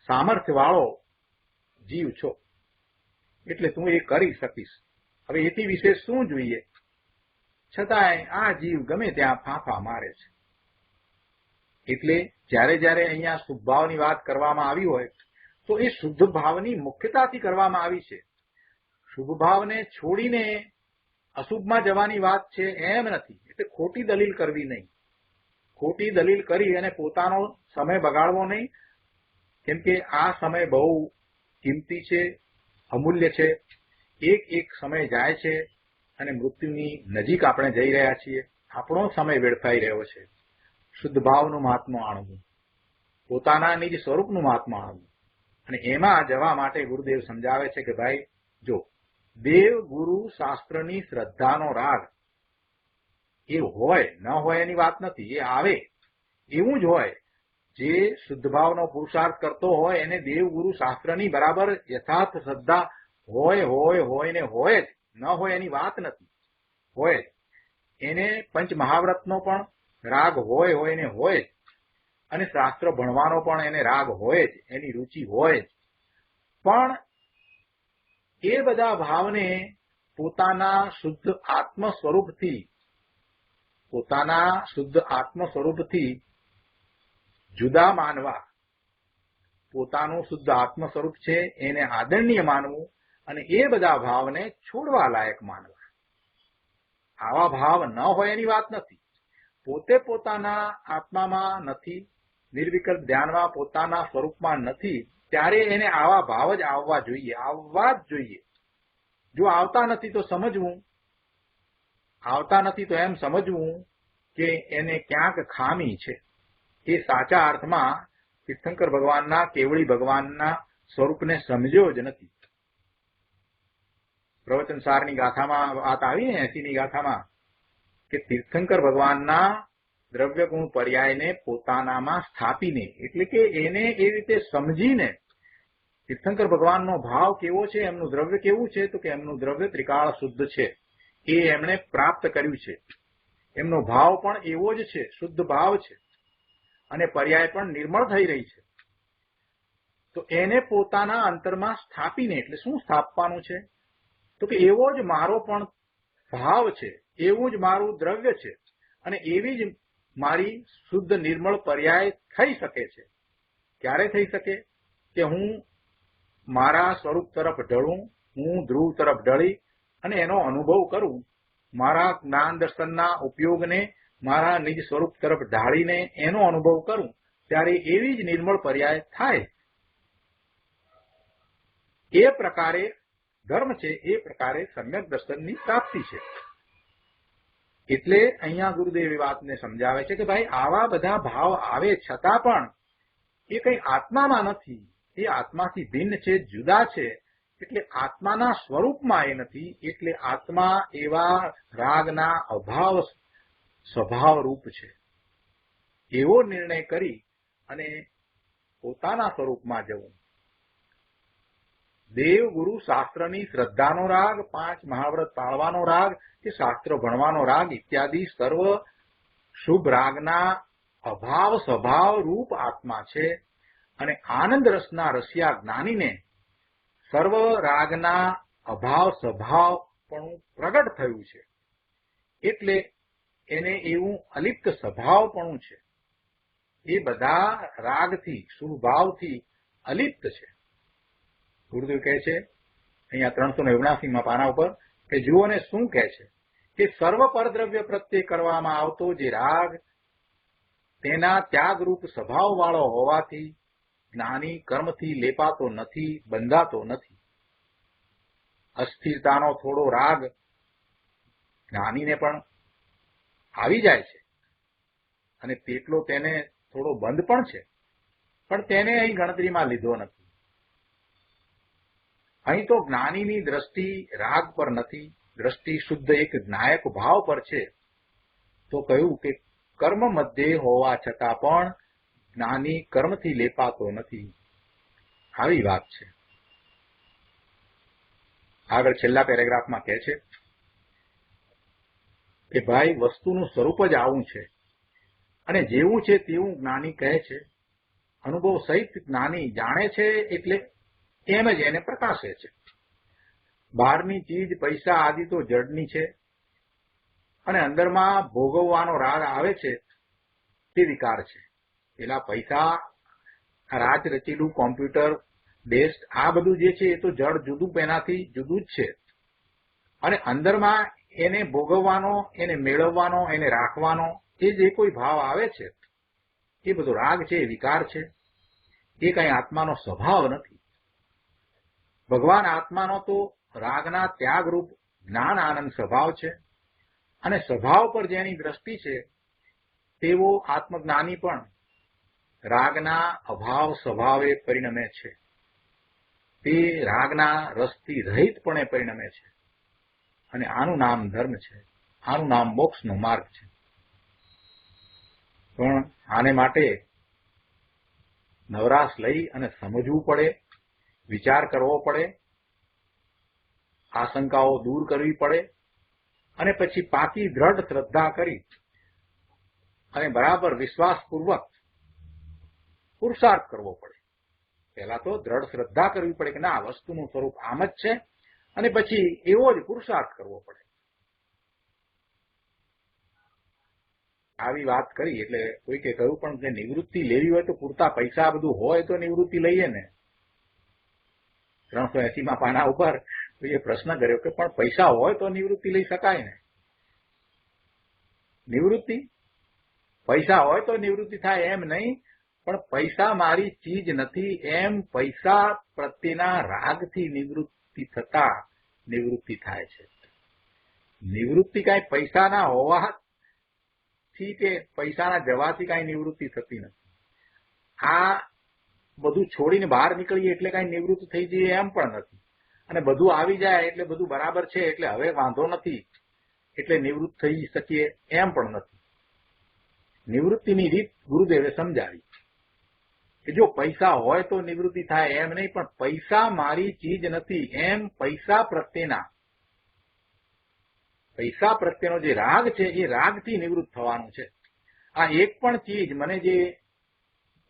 સામર્થ્યવાળો જીવ છો, એટલે તું એ કરી શકીશ. હવે એથી વિશેષ શું જોઈએ? છતાંય આ જીવ ગમે ત્યાં ફાંફા મારે છે. એટલે જ્યારે જ્યારે અહીંયા શુભ ભાવની વાત કરવામાં આવી હોય તો એ શુદ્ધ ભાવની મુખ્યતાથી કરવામાં આવી છે. શુભ ભાવને છોડીને અશુભમાં જવાની વાત છે એમ નથી. એટલે ખોટી દલીલ કરવી નહીં, ખોટી દલીલ કરી અને પોતાનો સમય બગાડવો નહીં, કેમ કે આ સમય બહુ કિંમતી છે, અમૂલ્ય છે. એક એક સમય જાય છે અને મૃત્યુની નજીક આપણે જઈ રહ્યા છીએ. આપણો સમય વેડફાઈ રહ્યો છે. શુદ્ધ ભાવનું મહાત્મા આણવું, પોતાના નિજ સ્વરૂપનું મહાત્મા આણવું, અને એમાં જવા માટે ગુરુદેવ સમજાવે છે કે ભાઈ જો દેવ ગુરુ શાસ્ત્રની શ્રદ્ધાનો રાગ એ હોય ન હોય એની વાત નથી, એ આવે એવું જ હોય. જે શુદ્ધ ભાવનો પુરુષાર્થ કરતો હોય એને દેવ ગુરુ શાસ્ત્રની બરાબર યથાર્થ શ્રદ્ધા હોય ને હોય જ, ન હોય એની વાત નથી, હોય જ. એને પંચ મહાવ્રતનો પણ રાગ હોય ને હોય જ, અને શાસ્ત્ર ભણવાનો પણ એને રાગ હોય જ, એની રુચિ હોય જ. પણ એ બધા ભાવને પોતાના શુદ્ધ આત્મ સ્વરૂપથી જુદા માનવા, પોતાનું શુદ્ધ આત્મ સ્વરૂપ છે એને આદરણીય માનવું અને એ બધા ભાવને છોડવા લાયક માનવા. આવા ભાવ ન હોય એની વાત નથી. પોતે પોતાના આત્મામાં નથી, નિર્વિકલ્પ ધ્યાનમાં પોતાના સ્વરૂપમાં નથી, ત્યારે એને આવા ભાવ જ આવવા જોઈએ, આવવા જ જોઈએ. જો આવતા નથી તો સમજવું, આવતા નથી તો એમ સમજવું કે એને ક્યાંક ખામી છે. એ સાચા અર્થમાં તીર્થંકર ભગવાનના, કેવળી ભગવાનના સ્વરૂપને સમજ્યો જ નથી. પ્રવચન સારની ગાથામાં વાત આવી ને 80ની ગાથામાં કે તીર્થંકર ભગવાનના દ્રવ્ય ગુણ પર્યાયને પોતાનામાં સ્થાપીને, એટલે કે એને એ રીતે સમજીને તીર્થંકર ભગવાનનો ભાવ કેવો છે, એમનું દ્રવ્ય કેવું છે, તો કે એમનું દ્રવ્ય ત્રિકાળ શુદ્ધ છે, એ એમણે પ્રાપ્ત કર્યું છે. એમનો ભાવ પણ એવો જ છે, શુદ્ધ ભાવ છે, અને પર્યાય પણ નિર્મળ થઈ રહી છે. તો એને પોતાના અંતરમાં સ્થાપીને, એટલે શું સ્થાપવાનું છે, તો કે એવો જ મારો પણ ભાવ છે, એવું જ મારું દ્રવ્ય છે, અને એવી જ મારી શુદ્ધ નિર્મળ પર્યાય થઈ શકે છે. ક્યારે થઈ શકે? કે હું મારા સ્વરૂપ તરફ ઢળું, હું ધ્રુવ તરફ ઢળી અને એનો અનુભવ કરું, મારા જ્ઞાન દર્શનના ઉપયોગને મારા નિજ સ્વરૂપ તરફ ઢાળીને એનો અનુભવ કરું, ત્યારે એવી જ નિર્મળ પર્યાય થાય. એ પ્રકારે ધર્મ છે, એ પ્રકારે સમ્યક દર્શનની પ્રાપ્તિ છે. એટલે અહીંયા ગુરુદેવ એ વાતને સમજાવે છે કે ભાઈ આવા બધા ભાવ આવે છતાં પણ એ કઈ આત્મામાં નથી, એ આત્માથી ભિન્ન છે, જુદા છે. એટલે આત્માના સ્વરૂપમાં એ નથી. એટલે આત્મા એવા રાગના અભાવ સ્વભાવ રૂપ છે. એવો નિર્ણય કરી અને પોતાના સ્વરૂપમાં જવું. દેવ ગુરુ શાસ્ત્રની શ્રદ્ધાનો રાગ, 5 મહાવ્રત પાળવાનો રાગ કે શાસ્ત્ર ભણવાનો રાગ ઇત્યાદિ સર્વ શુભ રાગના અભાવ સ્વભાવ રૂપ આત્મા છે. અને આનંદ રસના રસિયા જ્ઞાનીને સર્વ રાગના અભાવ સ્વભાવ પણ પ્રગટ થયું છે. એટલે એને એવું અલિપ્ત સ્વભાવપણું છે. એ બધા રાગથી, શુભ ભાવથી અલિપ્ત છે. ગુરુદેવ કહે છે અહીંયા 379માં પાના ઉપર કે જુઓને શું કહે છે કે સર્વ પરદ્રવ્ય પ્રત્યે કરવામાં આવતો જે રાગ તેના ત્યાગરૂપ સ્વભાવ વાળો હોવાથી જ્ઞાની કર્મથી લેપાતો નથી, બંધાતો નથી. અસ્થિરતાનો થોડો રાગ જ્ઞાનીને પણ આવી જાય છે અને તેટલો તેને થોડો બંધ પણ છે, પણ તેને અહીં ગણતરીમાં લીધો નથી. અહીં તો જ્ઞાનીની દ્રષ્ટિ રાગ પર નથી, દ્રષ્ટિ શુદ્ધ એક જ્ઞાયક ભાવ પર છે. તો કહ્યું કે કર્મ મધ્યે હોવા છતાં પણ જ્ઞાની કર્મથી લેપાતો નથી. આવી વાત છે. આગળ છેલ્લા પેરેગ્રાફમાં કહે છે કે ભાઈ વસ્તુનું સ્વરૂપ જ આવું છે અને જેવું છે તેવું જ્ઞાની કહે છે. અનુભવ સહિત જ્ઞાની જાણે છે એટલે એમ જ એને પ્રકાશે છે. બહારની ચીજ પૈસા આદિ તો જડની છે અને અંદરમાં ભોગવવાનો રાગ આવે છે તે વિકાર છે. પેલા પૈસા, રાત રચેલું કોમ્પ્યુટર, ડેસ્ક, આ બધું જે છે એ તો જડ જુદું, એનાથી જુદું જ છે. અને અંદરમાં એને ભોગવવાનો, એને મેળવવાનો, એને રાખવાનો એ જે કોઈ ભાવ આવે છે એ બધો રાગ છે, એ વિકાર છે. એ કઈ આત્માનો સ્વભાવ નથી. ભગવાન આત્માનો તો રાગના ત્યાગરૂપ જ્ઞાન આનંદ સ્વભાવ છે અને સ્વભાવ પર જેની દ્રષ્ટિ છે તેવો આત્મજ્ઞાની પણ રાગના અભાવ સ્વભાવે પરિણમે છે. તે રાગના રસથી રહિતપણે પરિણમે છે અને આનું નામ ધર્મ છે, આનું નામ મોક્ષનો માર્ગ છે. પણ આને માટે નવરાશ લઈ અને સમજવું પડે, વિચાર કરવો પડે, આશંકાઓ દૂર કરવી પડે અને પછી પાકી દ્રઢ શ્રદ્ધા કરી અને બરાબર વિશ્વાસપૂર્વક પુરુષાર્થ કરવો પડે. પહેલા તો દ્રઢ શ્રદ્ધા કરવી પડે કે ના, વસ્તુનું સ્વરૂપ આમ જ છે, અને પછી એવો જ પુરુષાર્થ કરવો પડે. આવી વાત કરી એટલે કોઈકે કહ્યું પણ કે નિવૃત્તિ લેવી હોય તો પૂરતા પૈસા બધું હોય તો નિવૃત્તિ લઈએ ને. 380 પાના ઉપર એ પ્રશ્ન કર્યો કે પણ પૈસા હોય તો નિવૃત્તિ લઈ શકાય ને. નિવૃત્તિ પૈસા હોય તો નિવૃત્તિ થાય એમ નહીં, પણ પૈસા મારી ચીજ નથી એમ પૈસા પ્રત્યેના રાગથી નિવૃત્તિ થતા નિવૃત્તિ થાય છે. નિવૃત્તિ કાંઈ પૈસાના હોવાથી કે પૈસાના જવાથી કાંઈ નિવૃત્તિ થતી નથી. આ બધું છોડીને બહાર નીકળીએ એટલે કાંઈ નિવૃત્ત થઈ જઈએ એમ પણ નથી, અને બધું આવી જાય એટલે બધું બરાબર છે એટલે હવે વાંધો નથી એટલે નિવૃત્ત થઈ શકીએ એમ પણ નથી. નિવૃત્તિની રીત ગુરુદેવે સમજાવી કે જો પૈસા હોય તો નિવૃત્તિ થાય એમ નહીં, પણ પૈસા મારી ચીજ નથી એમ પૈસા પ્રત્યેનો જે રાગ છે એ રાગથી નિવૃત્ત થવાનું છે. આ એક પણ ચીજ મને જે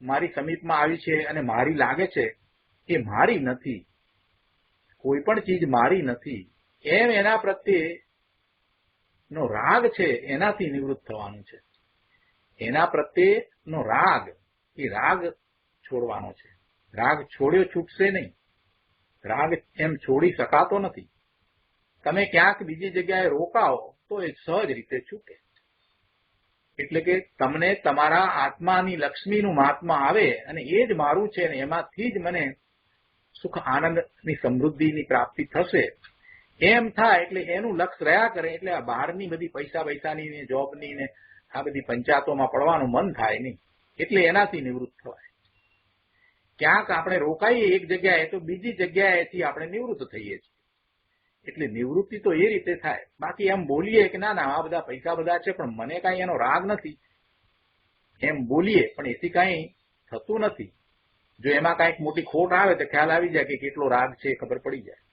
મારી સમીપમાં આવી છે અને મારી લાગે છે એ મારી નથી, કોઈ પણ ચીજ મારી નથી એમ એના પ્રત્યેનો રાગ છે એનાથી નિવૃત્ત થવાનું છે. એના પ્રત્યેનો રાગ, એ રાગ છોડવાનો છે. રાગ છોડ્યો છૂટશે નહીં. રાગ એમ છોડી શકાતો નથી. તમે ક્યાંક બીજી જગ્યાએ રોકાઓ તો એ સહજ રીતે છૂટે. એટલે કે તમને તમારા આત્માની લક્ષ્મીનું મહાત્મા આવે અને એ જ મારું છે અને એમાંથી જ મને સુખ આનંદની સમૃદ્ધિની પ્રાપ્તિ થશે એમ થાય એટલે એનું લક્ષ્ય રહ્યા કરે. એટલે આ બહારની બધી પૈસાની ને જોબની ને આ બધી પંચાયતોમાં પડવાનું મન થાય નહીં. એટલે એનાથી નિવૃત્ત થવાય. ક્યાંક આપણે રોકાઈએ એક જગ્યાએ તો બીજી જગ્યાએથી આપણે નિવૃત્ત થઈએ છીએ. એટલે નિવૃત્તિ તો એ રીતે થાય. બાકી એમ બોલીએ કે ના ના આ બધા પૈસા બધા છે પણ મને કાંઈ એનો રાગ નથી એમ બોલીએ પણ એથી કાંઈ થતું નથી. જો એમાં કાંઈક મોટી ખોટ આવે તો ખ્યાલ આવી જાય કે કેટલો રાગ છે એ ખબર પડી જાય.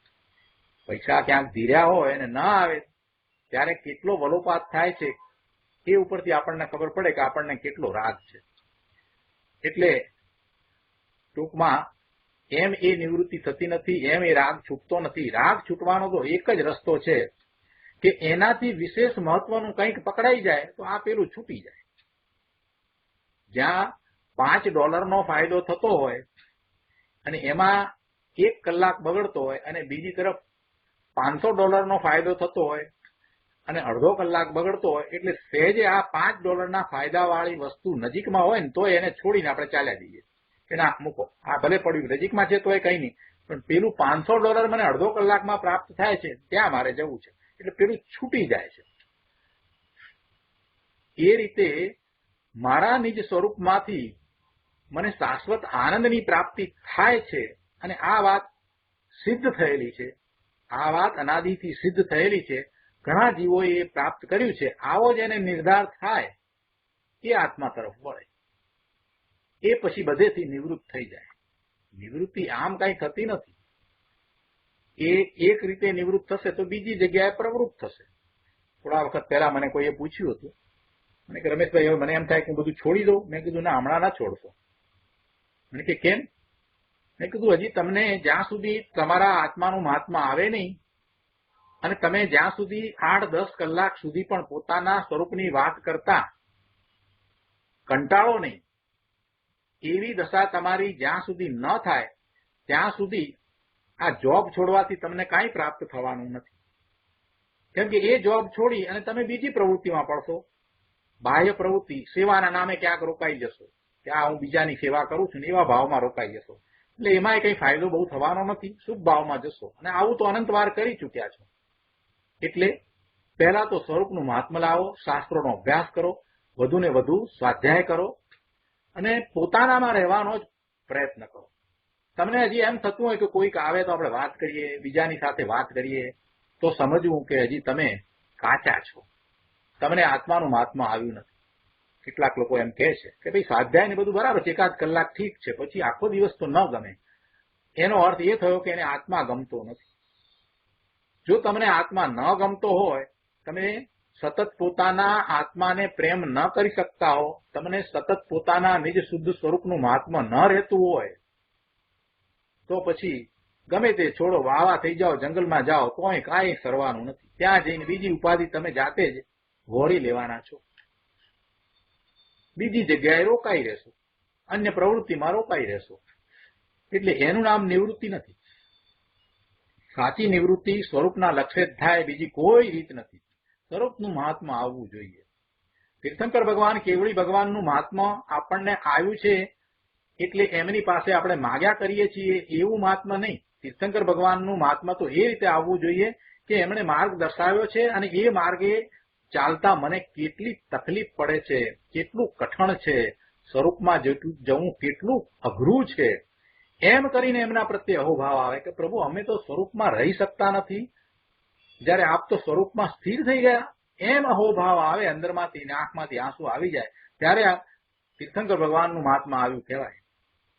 પૈસા ક્યાંક ધીર્યા હોય અને ના આવે ત્યારે કેટલો વલોપાત થાય છે એ ઉપરથી આપણને ખબર પડે કે આપણને કેટલો રાગ છે. એટલે ટૂંકમાં એમ એ નિવૃત્તિ થતી નથી, એમ એ રાગ છૂટતો નથી. રાગ છૂટવાનો તો એક જ રસ્તો છે કે એનાથી વિશેષ મહત્વનું કંઈક પકડાઈ જાય તો આ પેલું છૂટી જાય. જ્યાં $5 ફાયદો થતો હોય અને એમાં 1 કલાક બગડતો હોય અને બીજી તરફ $500 ફાયદો થતો હોય અને અડધો કલાક બગડતો હોય, એટલે સહેજે આ $5 ફાયદાવાળી વસ્તુ નજીકમાં હોય ને તો એને છોડીને આપણે ચાલ્યા જઈએ કે ના મૂકો, આ ભલે પડ્યું નજીકમાં છે તો એ કંઈ નહીં, પણ પેલું $500 મને અડધો કલાકમાં પ્રાપ્ત થાય છે ત્યાં મારે જવું છે. એટલે પેલું છૂટી જાય છે. એ રીતે મારા નિજ સ્વરૂપમાંથી મને શાશ્વત આનંદની પ્રાપ્તિ થાય છે અને આ વાત સિદ્ધ થયેલી છે. આ વાત અનાદિથી સિદ્ધ થયેલી છે. ઘણા જીવોએ એ પ્રાપ્ત કર્યું છે. આવો જ એને નિર્ધાર થાય એ આત્મા તરફ વળે. એ પછી બધેથી નિવૃત્ત થઈ જાય. નિવૃત્તિ આમ કઈ થતી નથી. એ એક રીતે નિવૃત્ત થશે તો બીજી જગ્યાએ પ્રવૃત્ત થશે. થોડા વખત પહેલા મને કોઈએ પૂછ્યું હતું, મને કે રમેશભાઈ હવે મને એમ થાય કે હું બધું છોડી દઉં. મેં કીધું ના, હમણાં ના છોડશો. મને કે કેમ? મેં કીધું હજી તમને જ્યાં સુધી તમારા આત્માનું મહાત્મા આવે નહીં અને તમે જ્યાં સુધી 8-10 કલાક સુધી પણ પોતાના સ્વરૂપની વાત કરતા કંટાળો નહીં, એવી દશા તમારી જ્યાં સુધી ન થાય ત્યાં સુધી આ જોબ છોડવાથી તમને કાંઈ પ્રાપ્ત થવાનું નથી. કેમ કે એ જોબ છોડી અને તમે બીજી પ્રવૃત્તિમાં પડશો, બાહ્ય પ્રવૃત્તિ, સેવાના નામે ક્યાંક રોકાઈ જશો કે આ હું બીજાની સેવા કરું છું ને એવા ભાવમાં રોકાઈ જશો. એટલે એમાં કઈ ફાયદો બહુ થવાનો નથી. શુભ ભાવમાં જશો અને આવું તો અનંતવાર કરી ચૂક્યા છો. એટલે પહેલા તો સ્વરૂપનું મહાત્મ્ય લાવો, શાસ્ત્રોનો અભ્યાસ કરો, વધુ ને વધુ સ્વાધ્યાય કરો અને પોતાનામાં રહેવાનો જ પ્રયત્ન કરો. તમને હજી એમ થતું હોય કે કોઈક આવે તો આપણે વાત કરીએ, બીજાની સાથે વાત કરીએ, તો સમજવું કે હજી તમે કાચા છો, તમને આત્માનું મહાત્મા આવ્યું નથી. કેટલાક લોકો એમ કહે છે કે ભાઈ સ્વાધ્યાય ને બધું બરાબર છે, 1 કલાક ઠીક છે, પછી આખો દિવસ તો ન ગમે. એનો અર્થ એ થયો કે એને આત્મા ગમતો નથી. જો તમને આત્મા ન ગમતો હોય, તમે સતત પોતાના આત્માને પ્રેમ ન કરી શકતા હો, તમને સતત પોતાના નિજ શુદ્ધ સ્વરૂપનું મહાત્મા ન રહેતું હોય, તો પછી ગમે તે છોડો, વાવા થઈ જાઓ, જંગલમાં જાઓ, તોય કાંઈ સરવાનું નથી. ત્યાં જઈને બીજી ઉપાધિ તમે જાતે જ વહોરી લેવાના છો. બીજી જગ્યાએ રોકાઈ રહેશો, અન્ય પ્રવૃત્તિમાં રોકાઈ રહેશો. એટલે એનું નામ નિવૃત્તિ નથી. સાચી નિવૃત્તિ સ્વરૂપના લક્ષ્ય જ થાય, બીજી કોઈ રીત નથી. સ્વરૂપનું મહાત્મા આવવું જોઈએ. તીર્થંકર ભગવાન, કેવળી ભગવાનનું મહાત્મા આપણને આવ્યું છે એટલે એમની પાસે આપણે માગ્યા કરીએ છીએ એવું મહાત્મા નહીં. તીર્થંકર ભગવાનનું મહાત્મા તો એ રીતે આવવું જોઈએ કે એમણે માર્ગ દર્શાવ્યો છે અને એ માર્ગે ચાલતા મને કેટલી તકલીફ પડે છે, કેટલું કઠણ છે, સ્વરૂપમાં જવું કેટલું અઘરું છે, એમ કરીને એમના પ્રત્યે અહોભાવ આવે કે પ્રભુ અમે તો સ્વરૂપમાં રહી શકતા નથી, જ્યારે આપ તો સ્વરૂપમાં સ્થિર થઈ ગયા, એમ અહોભાવ આવે અંદરમાંથી, આંખમાંથી આંસુ આવી જાય, ત્યારે આ તીર્થંકર ભગવાનનું મહાત્મા આવ્યું કહેવાય.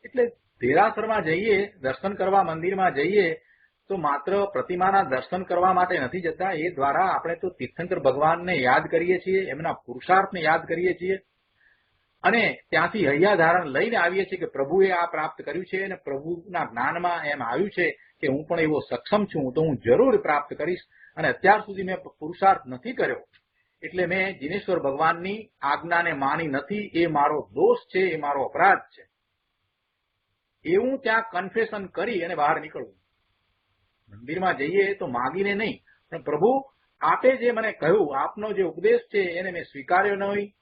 એટલે દેરાસરમાં જઈએ, દર્શન કરવા મંદિરમાં જઈએ તો માત્ર પ્રતિમાના દર્શન કરવા માટે નથી જતા. એ દ્વારા આપણે તો તીર્થંકર ભગવાનને યાદ કરીએ છીએ, એમના પુરુષાર્થને યાદ કરીએ છીએ અને ત્યાંથી હૈયાધારણ લઈને આવીએ છીએ કે પ્રભુએ આ પ્રાપ્ત કર્યું છે અને પ્રભુના જ્ઞાનમાં એમ આવ્યું છે કે હું પણ એવો સક્ષમ છું, તો હું જરૂર પ્રાપ્ત કરીશ. અને અત્યાર સુધી મેં પુરુષાર્થ નથી કર્યો એટલે મેં જીનેશ્વર ભગવાનની આજ્ઞાને માની નથી, એ મારો દોષ છે, એ મારો અપરાધ છે, એવું ત્યાં કન્ફેશન કરી અને બહાર નીકળવું. મંદિરમાં જઈએ તો માગીને નહીં, પણ પ્રભુ આપે જે મને કહ્યું, આપનો જે ઉપદેશ છે એને મેં સ્વીકાર્યો નહીં,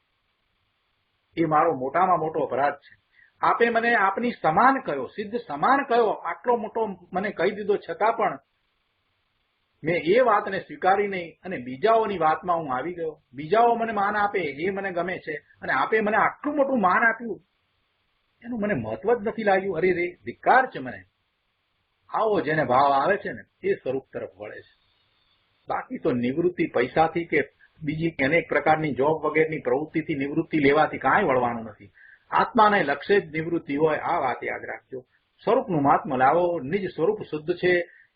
એ મારો મોટામાં મોટો અપરાધ છે. આપે મને આપની સમાન કહ્યો, સિદ્ધ સમાન કહ્યો, આટલો મોટો મને કહી દીધો છતાં પણ મેં એ વાતને સ્વીકારી નહીં અને બીજાઓની વાતમાં હું આવી ગયો. બીજાઓ મને માન આપે એ મને ગમે છે અને આપે મને આટલું મોટું માન આપ્યું એનું મને મહત્વ જ નથી લાગ્યું. અરે રે, ધિક્કાર છે મને. આવો જેને ભાવ આવે છે ને એ સ્વરૂપ તરફ વળે છે. બાકી તો નિવૃત્તિ પૈસાથી કે બીજી અનેક પ્રકારની જોબ વગેરેની પ્રવૃત્તિથી નિવૃત્તિ લેવાથી કાંઈ વળવાનું નથી. આત્માને લક્ષ્ય જ નિવૃત્તિ હોય, આ વાત યાદ રાખજો. સ્વરૂપનું મહાત્મા લાવો, નિજ સ્વરૂપ શુદ્ધ છે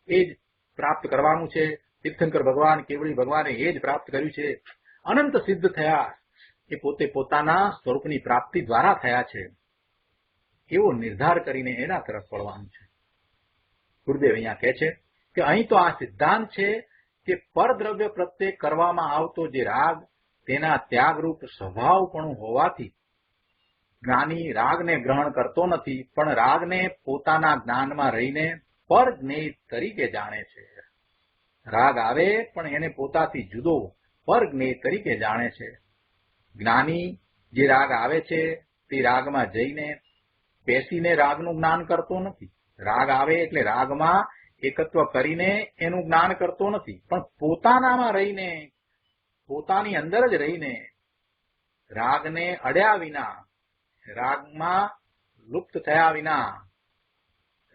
એ જ પ્રાપ્ત કરવાનું છે. તીર્થંકર ભગવાન, કેવળી ભગવાને એ જ પ્રાપ્ત કર્યું છે. અનંત સિદ્ધ થયા એ પોતે પોતાના સ્વરૂપની પ્રાપ્તિ દ્વારા થયા છે, એવો નિર્ધાર કરીને એના તરફ વળવાનું છે. ગુરુદેવ અહીંયા કહે છે કે અહીં તો આ સિદ્ધાંત છે કે પરદ્રવ્ય પ્રત્યે કરવામાં આવતો જે રાગ, તેના ત્યાગરૂપ સ્વભાવપણું હોવાથી જ્ઞાની રાગને ગ્રહણ કરતો નથી, પણ રાગને પોતાના જ્ઞાનમાં રહીને પર જ્ઞેય તરીકે જાણે છે. રાગ આવે પણ એને પોતાથી જુદો પર જ્ઞેય તરીકે જાણે છે. જ્ઞાની જે રાગ આવે છે તે રાગમાં જઈને બેસીને રાગનું જ્ઞાન કરતો નથી. રાગ આવે એટલે રાગમાં એકત્વ કરીને એનું જ્ઞાન કરતો નથી, પણ પોતાનામાં રહીને, પોતાની અંદર જ રહીને રાગને અડ્યા વિના, રાગમાં લુપ્ત થયા વિના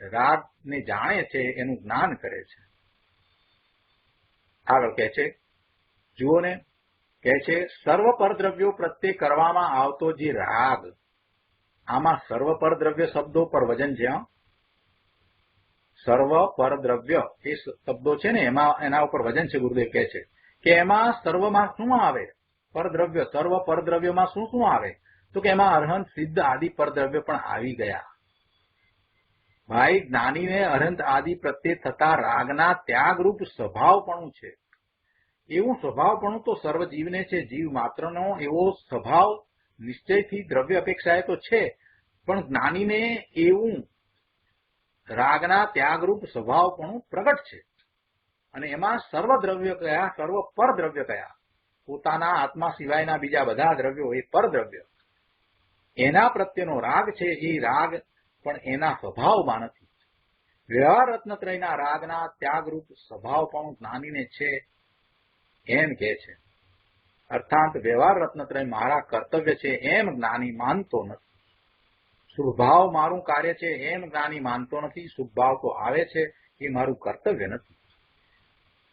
રાગને જાણે છે, એનું જ્ઞાન કરે છે. આગળ કહે છે, જુઓ ને, કહે છે સર્વ પરદ્રવ્યો પ્રત્યે કરવામાં આવતો જે રાગ, આમાં સર્વ પરદ્રવ્ય શબ્દો પર વજન છે. સર્વ પરદ્રવ્ય એ શબ્દો છે ને એમાં એના ઉપર વજન છે. ગુરુદેવ કહે છે કે એમાં સર્વમાં શું આવે? પરદ્રવ્ય. સર્વ પરદ્રવ્યમાં શું શું આવે? તો કે એમાં અરહંત સિદ્ધ આદિ પરદ્રવ્ય પણ આવી ગયા. ભાઈ, જ્ઞાનીને અરહંત આદિ પ્રત્યે થતા રાગના ત્યાગરૂપ સ્વભાવપણું છે. એવું સ્વભાવપણું તો સર્વજીવને છે. જીવ માત્રનો એવો સ્વભાવ નિશ્ચયથી દ્રવ્ય અપેક્ષાએ તો છે, પણ જ્ઞાનીને એવું રાગના ત્યાગરૂપ સ્વભાવપણું પ્રગટ છે. અને એમાં સર્વદ્રવ્ય કયા, સર્વ પરદ્રવ્ય કયા? પોતાના આત્મા સિવાયના બીજા બધા દ્રવ્યો એ પરદ્રવ્ય. એના પ્રત્યેનો રાગ છે, એ રાગ પણ એના સ્વભાવમાં નથી. વ્યવહાર રત્નત્રયના રાગના ત્યાગરૂપ સ્વભાવપણું જ્ઞાનીને છે એમ કે છે. અર્થાત વ્યવહાર રત્નત્રય મારા કર્તવ્ય છે એમ જ્ઞાની માનતો નથી. શુભ ભાવ મારું કાર્ય છે એમ જ્ઞાની માનતો નથી. શુભ ભાવ તો આવે છે, એ મારું કર્તવ્ય નથી.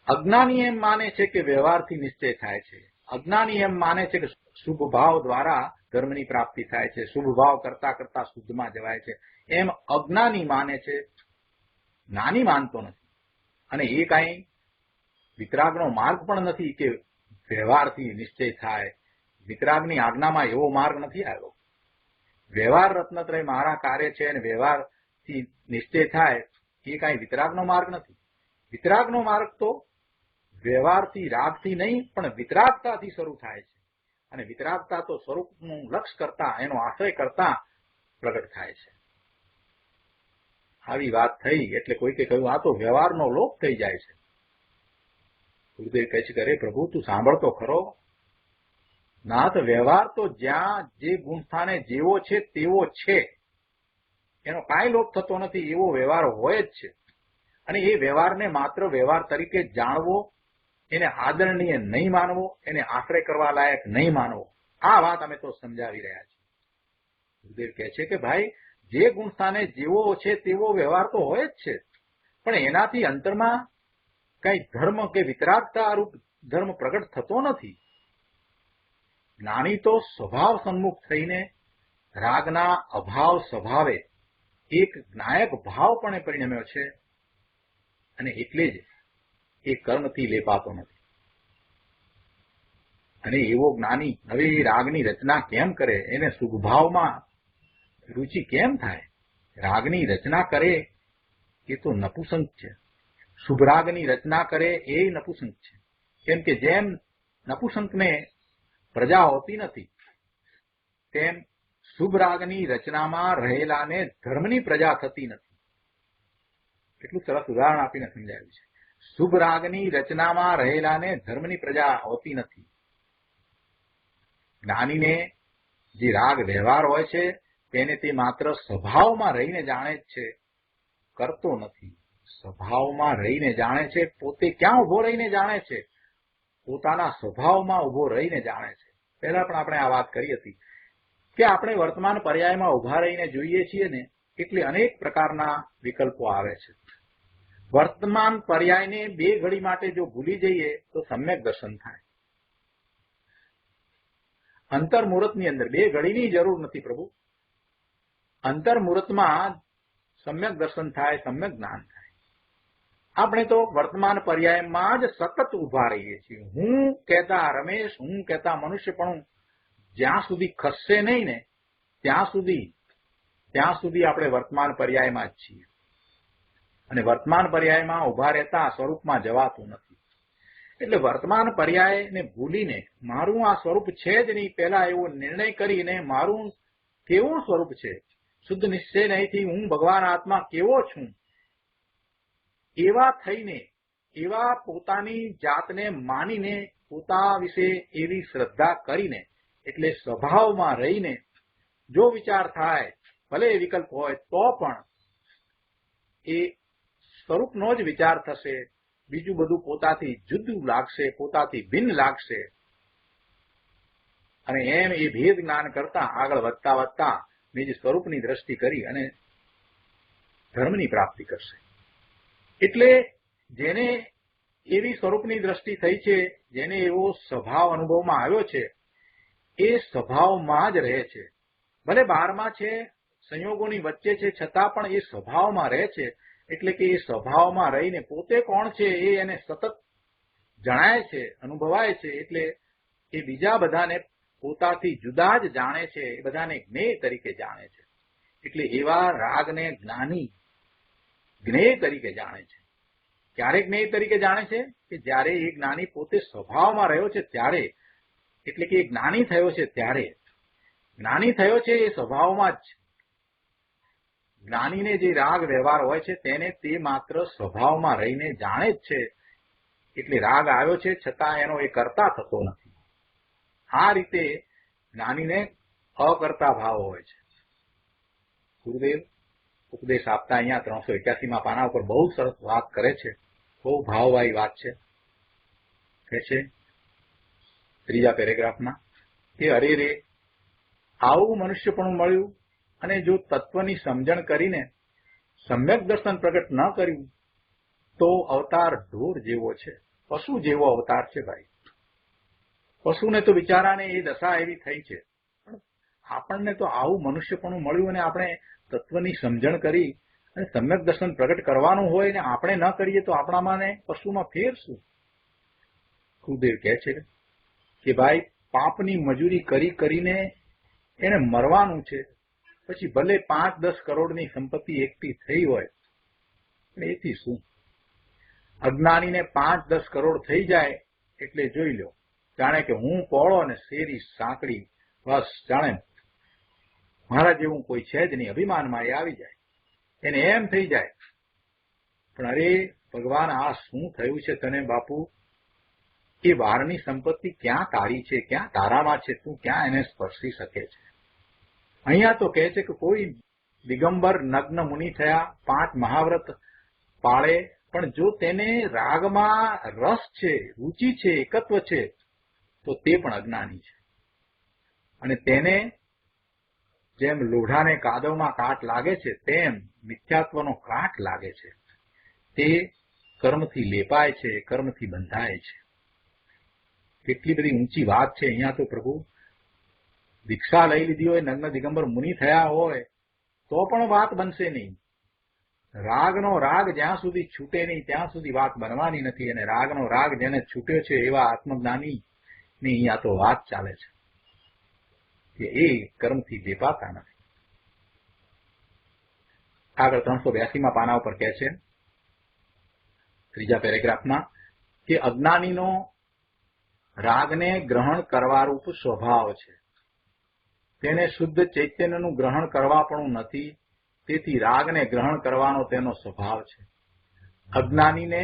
અજ્ઞાની એમ માને છે કે વ્યવહારથી નિશ્ચય થાય છે. અજ્ઞાની એમ માને છે કે શુભ ભાવ દ્વારા ધર્મની પ્રાપ્તિ થાય છે. શુભ ભાવ કરતા કરતા શુદ્ધમાં જવાય છે એમ અજ્ઞાની માને છે, જ્ઞાની માનતો નથી. અને એ કાંઈ વિતરાગનો માર્ગ પણ નથી કે વ્યવહારથી નિશ્ચય થાય. વિતરાગની આજ્ઞામાં એવો માર્ગ નથી આવ્યો. વ્યવહાર રત્નત્રય મારા કાર્ય છે અને વ્યવહારથી નિશ્ચય થાય એ કાંઈ વિતરાગનો માર્ગ નથી. વિતરાગનો માર્ગ તો વ્યવહારથી રાગથી નહીં પણ વિતરાગતાથી શરૂ થાય છે. અને વિતરાગતા તો સ્વરૂપનું લક્ષ્ય કરતા, એનો આશ્રય કરતા પ્રગટ થાય છે. આવી વાત થઈ એટલે કોઈકે કહ્યું આ તો વ્યવહારનો લોપ થઈ જાય છે. ગુરુદેવ કહે છે કે અરે પ્રભુ, તું સાંભળતો ખરો. નાથ, વ્યવહાર તો જ્યાં જે ગુણસ્થાને જેવો છે તેવો છે, એનો કાંઈ લોપ થતો નથી. એવો વ્યવહાર હોય જ છે. અને એ વ્યવહારને માત્ર વ્યવહાર તરીકે જાણવો, એને આદરણીય નહીં માનવો, એને આશ્રય કરવા લાયક નહીં માનવો, આ વાત અમે તો સમજાવી રહ્યા છીએ. ગુરુદેવ કહે છે કે ભાઈ, જે ગુણસ્થાને જેવો છે તેવો વ્યવહાર તો હોય જ છે, પણ એનાથી અંતરમાં કઈ ધર્મ કે વિતરાગતા રૂપ ધર્મ પ્રગટ થતો નથી. જ્ઞાની તો સ્વભાવ સન્મુખ થઈને રાગના અભાવ સ્વભાવે એક જ્ઞાયક ભાવપણે પરિણમ્યો છે, અને એટલે જ એ કર્મથી લેપાતો નથી. અને એવો જ્ઞાની હવે એ રાગની રચના કેમ કરે? એને શુભભાવમાં રુચિ કેમ થાય? રાગની રચના કરે એ તો નપુસંક છે. શુભ રાગની રચના કરે એ નપુસંક છે. કેમ કે જેમ નપુસંકને પ્રજા હોતી નથી, તેમ શુભ રાગની રચનામાં રહેલાને ધર્મની પ્રજા થતી નથી. કેટલું સરસ ઉદાહરણ આપીને સમજાવ્યું છે. શુભ રાગની રચનામાં રહેલાને ધર્મની પ્રજા હોતી નથી. જ્ઞાનીને જે રાગ વ્યવહાર હોય છે તેને તે માત્ર સ્વભાવમાં રહીને જાણે જ છે, કરતો નથી. સ્વભાવમાં રહીને જાણે છે. પોતે ક્યાં ઉભો રહીને જાણે છે? પોતાના સ્વભાવમાં ઉભો રહીને જાણે છે. પહેલા પણ આપણે આ વાત કરી હતી કે આપણે વર્તમાન પર્યાયમાં ઉભા રહીને જોઈએ છીએ ને, એટલે અનેક પ્રકારના વિકલ્પો આવે છે. વર્તમાન પર્યાયને બે ઘડી માટે જો ભૂલી જઈએ તો સમ્યક દર્શન થાય. અંતર્મુહૂર્તની અંદર બે ઘડીની જરૂર નથી પ્રભુ. અંતર્મુહૂર્તમાં સમ્યક દર્શન થાય, સમ્યક જ્ઞાન થાય. આપણે તો વર્તમાન પર્યાયમાં જ સતત ઉભા રહીએ છીએ. હું કહેતા રમેશ, હું કહેતા મનુષ્યપણું જ્યાં સુધી ખસશે નહીં ને ત્યાં સુધી આપણે વર્તમાન પર્યાયમાં જ છીએ. અને વર્તમાન પર્યાયમાં ઉભા રહેતા સ્વરૂપમાં જવાતું નથી. એટલે વર્તમાન પર્યાયને ભૂલીને મારું આ સ્વરૂપ છે જ નહીં, પહેલા એવો નિર્ણય કરીને મારું કેવું સ્વરૂપ છે, શુદ્ધ નિશ્ચય નહીંથી હું ભગવાન આત્મા કેવો છું, એવા થઈને, એવા પોતાની જાતને માનીને, પોતા વિશે એવી શ્રદ્ધા કરીને, એટલે સ્વભાવમાં રહીને જો વિચાર થાય, ભલે વિકલ્પ હોય તો પણ એ સ્વરૂપનો જ વિચાર થશે. બીજું બધું પોતાથી જુદું લાગશે, પોતાથી ભિન્ન લાગશે. અને એમ એ ભેદ જ્ઞાન કરતા આગળ વધતા વધતા નિજ સ્વરૂપની દ્રષ્ટિ કરી અને ધર્મની પ્રાપ્તિ કરશે. એટલે જેને એવી સ્વરૂપની દ્રષ્ટિ થઈ છે, જેને એવો સ્વભાવ અનુભવમાં આવ્યો છે, એ સ્વભાવમાં જ રહે છે. ભલે બહારમાં છે, સંયોગોની વચ્ચે છે, છતાં પણ એ સ્વભાવમાં રહે છે. એટલે કે એ સ્વભાવમાં રહીને પોતે કોણ છે એ એને સતત જણાય છે, અનુભવાય છે. એટલે એ બીજા બધાને પોતાથી જુદા જ જાણે છે, એ બધાને જ્ઞેય તરીકે જાણે છે. એટલે એવા રાગને જ્ઞાની જ્ઞેય તરીકે જાણે છે. ક્યારે જ્ઞેય તરીકે જાણે છે? કે જ્યારે એ જ્ઞાની પોતે સ્વભાવમાં રહ્યો છે ત્યારે, એટલે કે એ જ્ઞાની થયો છે ત્યારે. જ્ઞાની થયો છે એ સ્વભાવમાં જ. જ્ઞાનીને જે રાગ વ્યવહાર હોય છે તેને તે માત્ર સ્વભાવમાં રહીને જાણે જ છે. એટલે રાગ આવ્યો છે છતાં એનો એ કરતા થતો નથી. આ રીતે જ્ઞાનીને અકર્તા ભાવ હોય છે. ગુરુદેવ ઉપદેશ આપતા અહીંયા 381 પાના ઉપર બહુ સરસ વાત કરે છે, બહુ ભાવવાળી વાત છે. કહે છે ત્રીજા પેરેગ્રાફમાં કે અરે રે, આવું મનુષ્યપણું મળ્યું અને જો તત્વની સમજણ કરીને સમ્યક દર્શન પ્રગટ ન કર્યું તો અવતાર ઢોર જેવો છે, પશુ જેવો અવતાર છે. ભાઈ, પશુને તો બિચારાને એ દશા એવી થઈ છે, પણ આપણને તો આવું મનુષ્યપણું મળ્યું અને આપણે તત્વની સમજણ કરી અને સમ્યક દર્શન પ્રગટ કરવાનું હોય ને આપણે ન કરીએ તો આપણામાં ને પશુમાં ફેર શું? ગુરુદેવ કહે છે કે ભાઈ, પાપની મજૂરી કરી કરીને એને મરવાનું છે. પછી ભલે 5-10 કરોડની સંપત્તિ એકઠી થઈ હોય, પણ એથી શું? અજ્ઞાનીને 5-10 કરોડ થઈ જાય એટલે જોઈ લો, જાણે કે હું પોળો ને શેરી સાંકડી, બસ જાણે મારા જેવું કોઈ છે જ નહીં. અભિમાનમાં એ આવી જાય, એને એમ થઈ જાય. પણ અરે ભગવાન, આ શું થયું છે તને બાપુ? એ બહારની સંપત્તિ ક્યાં તારી છે, ક્યાં તારામાં છે? તું ક્યાં એને સ્પર્શી શકે છે? અહીંયા તો કહે છે કે કોઈ દિગંબર નગ્ન મુનિ થયા, 5 મહાવ્રત પાળે, પણ જો તેને રાગમાં રસ છે, રુચિ છે, એકત્વ છે, તો તે પણ અજ્ઞાની છે. અને તેને જેમ લોઢાને કાદવમાં કાટ લાગે છે તેમ મિથ્યાત્વનો કાટ લાગે છે. તે કર્મથી લેપાય છે, કર્મથી બંધાય છે. કેટલી બધી ઊંચી વાત છે. અહીંયા તો પ્રભુ દીક્ષા લઈ લીધી હોય, નગ્ન દિગંબર મુનિ થયા હોય તો પણ વાત બનશે નહીં. રાગનો રાગ જ્યાં સુધી છૂટે નહીં ત્યાં સુધી વાત બનવાની નથી. અને રાગનો રાગ જેને છૂટ્યો છે એવા આત્મજ્ઞાની ની અહીંયા તો વાત ચાલે છે કે એ કર્મથી લેપાતા નથી. આગળ 382 પાના ઉપર કહે છે ત્રીજા પેરેગ્રાફમાં કે અજ્ઞાનીનો રાગને ગ્રહણ કરવા રૂપ સ્વભાવ છે. તેને શુદ્ધ ચૈતન્યનું ગ્રહણ કરવા પણ નથી, તેથી રાગને ગ્રહણ કરવાનો તેનો સ્વભાવ છે. અજ્ઞાનીને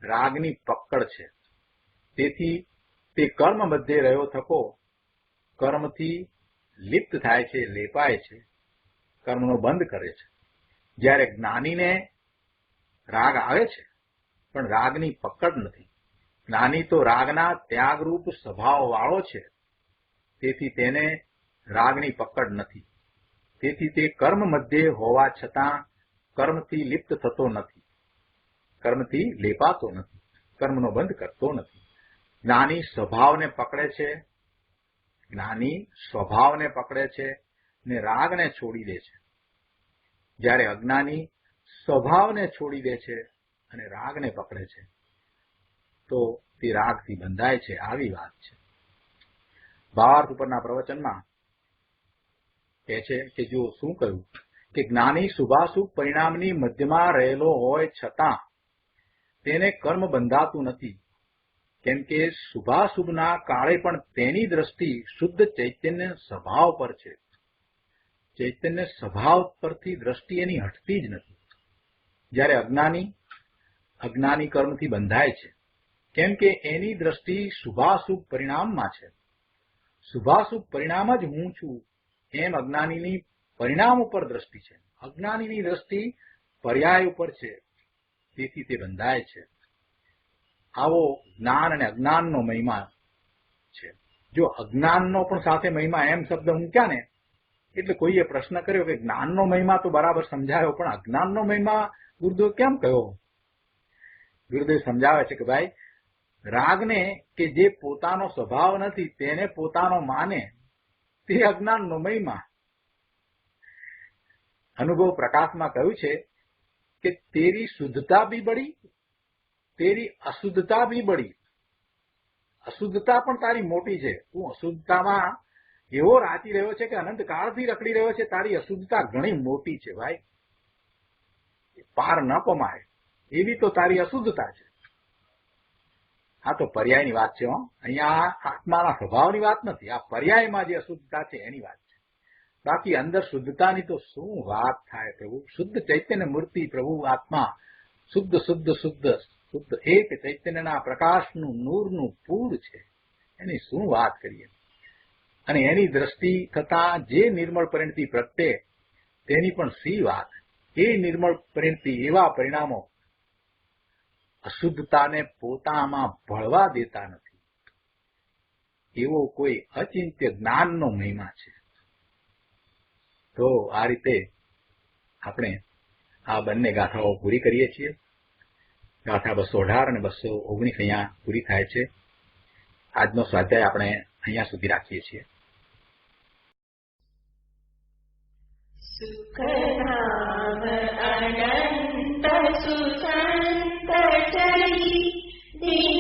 રાગની પકડ છે, તેથી તે કર્મ મધ્યે રહ્યો થકો કર્મથી લિપ્ત થાય છે, લેપાય છે, કર્મનો બંધ કરે છે. જ્યારે જ્ઞાનીને રાગ આવે છે પણ રાગની પકડ નથી. જ્ઞાની તો રાગના ત્યાગરૂપ સ્વભાવ વાળો છે, તેથી તેને રાગની પકડ નથી. તેથી તે કર્મ મધ્યે હોવા છતાં કર્મથી લિપ્ત થતો નથી, કર્મથી લેપાતો નથી, કર્મનો બંધ કરતો નથી. જ્ઞાની સ્વભાવને પકડે છે, જ્ઞાની સ્વભાવને પકડે છે ને રાગને છોડી દે છે. જ્યારે અજ્ઞાની સ્વભાવને છોડી દે છે અને રાગને પકડે છે તો તે રાગથી બંધાય છે. આવી વાત છે. ભાવાર્થ ઉપરના પ્રવચનમાં કહે છે કે જો શું કહ્યું કે જ્ઞાની શુભાશુભ પરિણામની મધ્યમાં રહેલો હોય છતાં તેને કર્મ બંધાતું નથી, કેમ કે શુભાશુભના કાળે પણ તેની દ્રષ્ટિ શુદ્ધ ચૈતન્ય સ્વભાવ પર છે. ચૈતન્ય સ્વભાવ પરથી દ્રષ્ટિ એની હટતી જ નથી. જ્યારે અજ્ઞાની કર્મથી બંધાય છે, કેમ કે એની દ્રષ્ટિ શુભાશુભ પરિણામમાં છે. શુભાશુભ પરિણામ જ હું છું એમ અજ્ઞાનીની પરિણામ ઉપર દ્રષ્ટિ છે. અજ્ઞાનીની દ્રષ્ટિ પર્યાય ઉપર છે, તેથી તે બંધાય છે. આવો જ્ઞાન અને અજ્ઞાનનો મહિમા છે. જો અજ્ઞાનનો પણ સાથે મહિમા એમ શબ્દ મૂક્યા ને એટલે કોઈએ પ્રશ્ન કર્યો કે જ્ઞાનનો મહિમા તો બરાબર સમજાયો, પણ અજ્ઞાનનો મહિમા ગુરુદેવ કેમ કહ્યો? ગુરુદેવ સમજાવે છે કે ભાઈ, રાગને કે જે પોતાનો સ્વભાવ નથી તેને પોતાનો માને તે અજ્ઞાનનો મહિમા. અનુભવ પ્રકાશમાં કહ્યું છે कि तेरी शुद्धता भी बढ़ी, तेरी अशुद्धता भी बढ़ी. અશુદ્ધતા પણ તારી મોટી છે. તું અશુદ્ધતામાં એવો રાચી રહ્યો છે કે અનંતકાળથી રખડી રહ્યો છે. તારી અશુદ્ધતા ઘણી મોટી છે ભાઈ, પાર ન પમાય એવી તો તારી અશુદ્ધતા છે. આ તો પર્યાયની વાત છે. અહીંયા આત્માના સ્વભાવની વાત નથી. આ પર્યાયમાં જે અશુદ્ધતા છે એની વાત છે. બાકી અંદર શુદ્ધતાની તો શું વાત થાય પ્રભુ. શુદ્ધ ચૈતન્ય મૂર્તિ પ્રભુ આત્મા શુદ્ધ શુદ્ધ શુદ્ધ શુદ્ધ એક ચૈતન્યના પ્રકાશનું નૂરનું પૂર છે. એની શું વાત કરીએ. અને એની દ્રષ્ટિ થતા જે નિર્મળ પરિણતિ પ્રગટે તેની પણ સી વાત. એ નિર્મળ પરિણતિ એવા પરિણામો અશુદ્ધતાને પોતામાં ભળવા દેતા નથી. એવો કોઈ અચિંત્ય જ્ઞાનનો મહિમા છે. તો આ રીતે આપણે આ બંને ગાથાઓ પૂરી કરીએ છીએ. ગાથા 218 અને 219 અહીંયા પૂરી થાય છે. આજનો સ્વાધ્યાય આપણે અહીંયા સુધી રાખીએ છીએ. સુખધામ અનંત સુસંત ચરી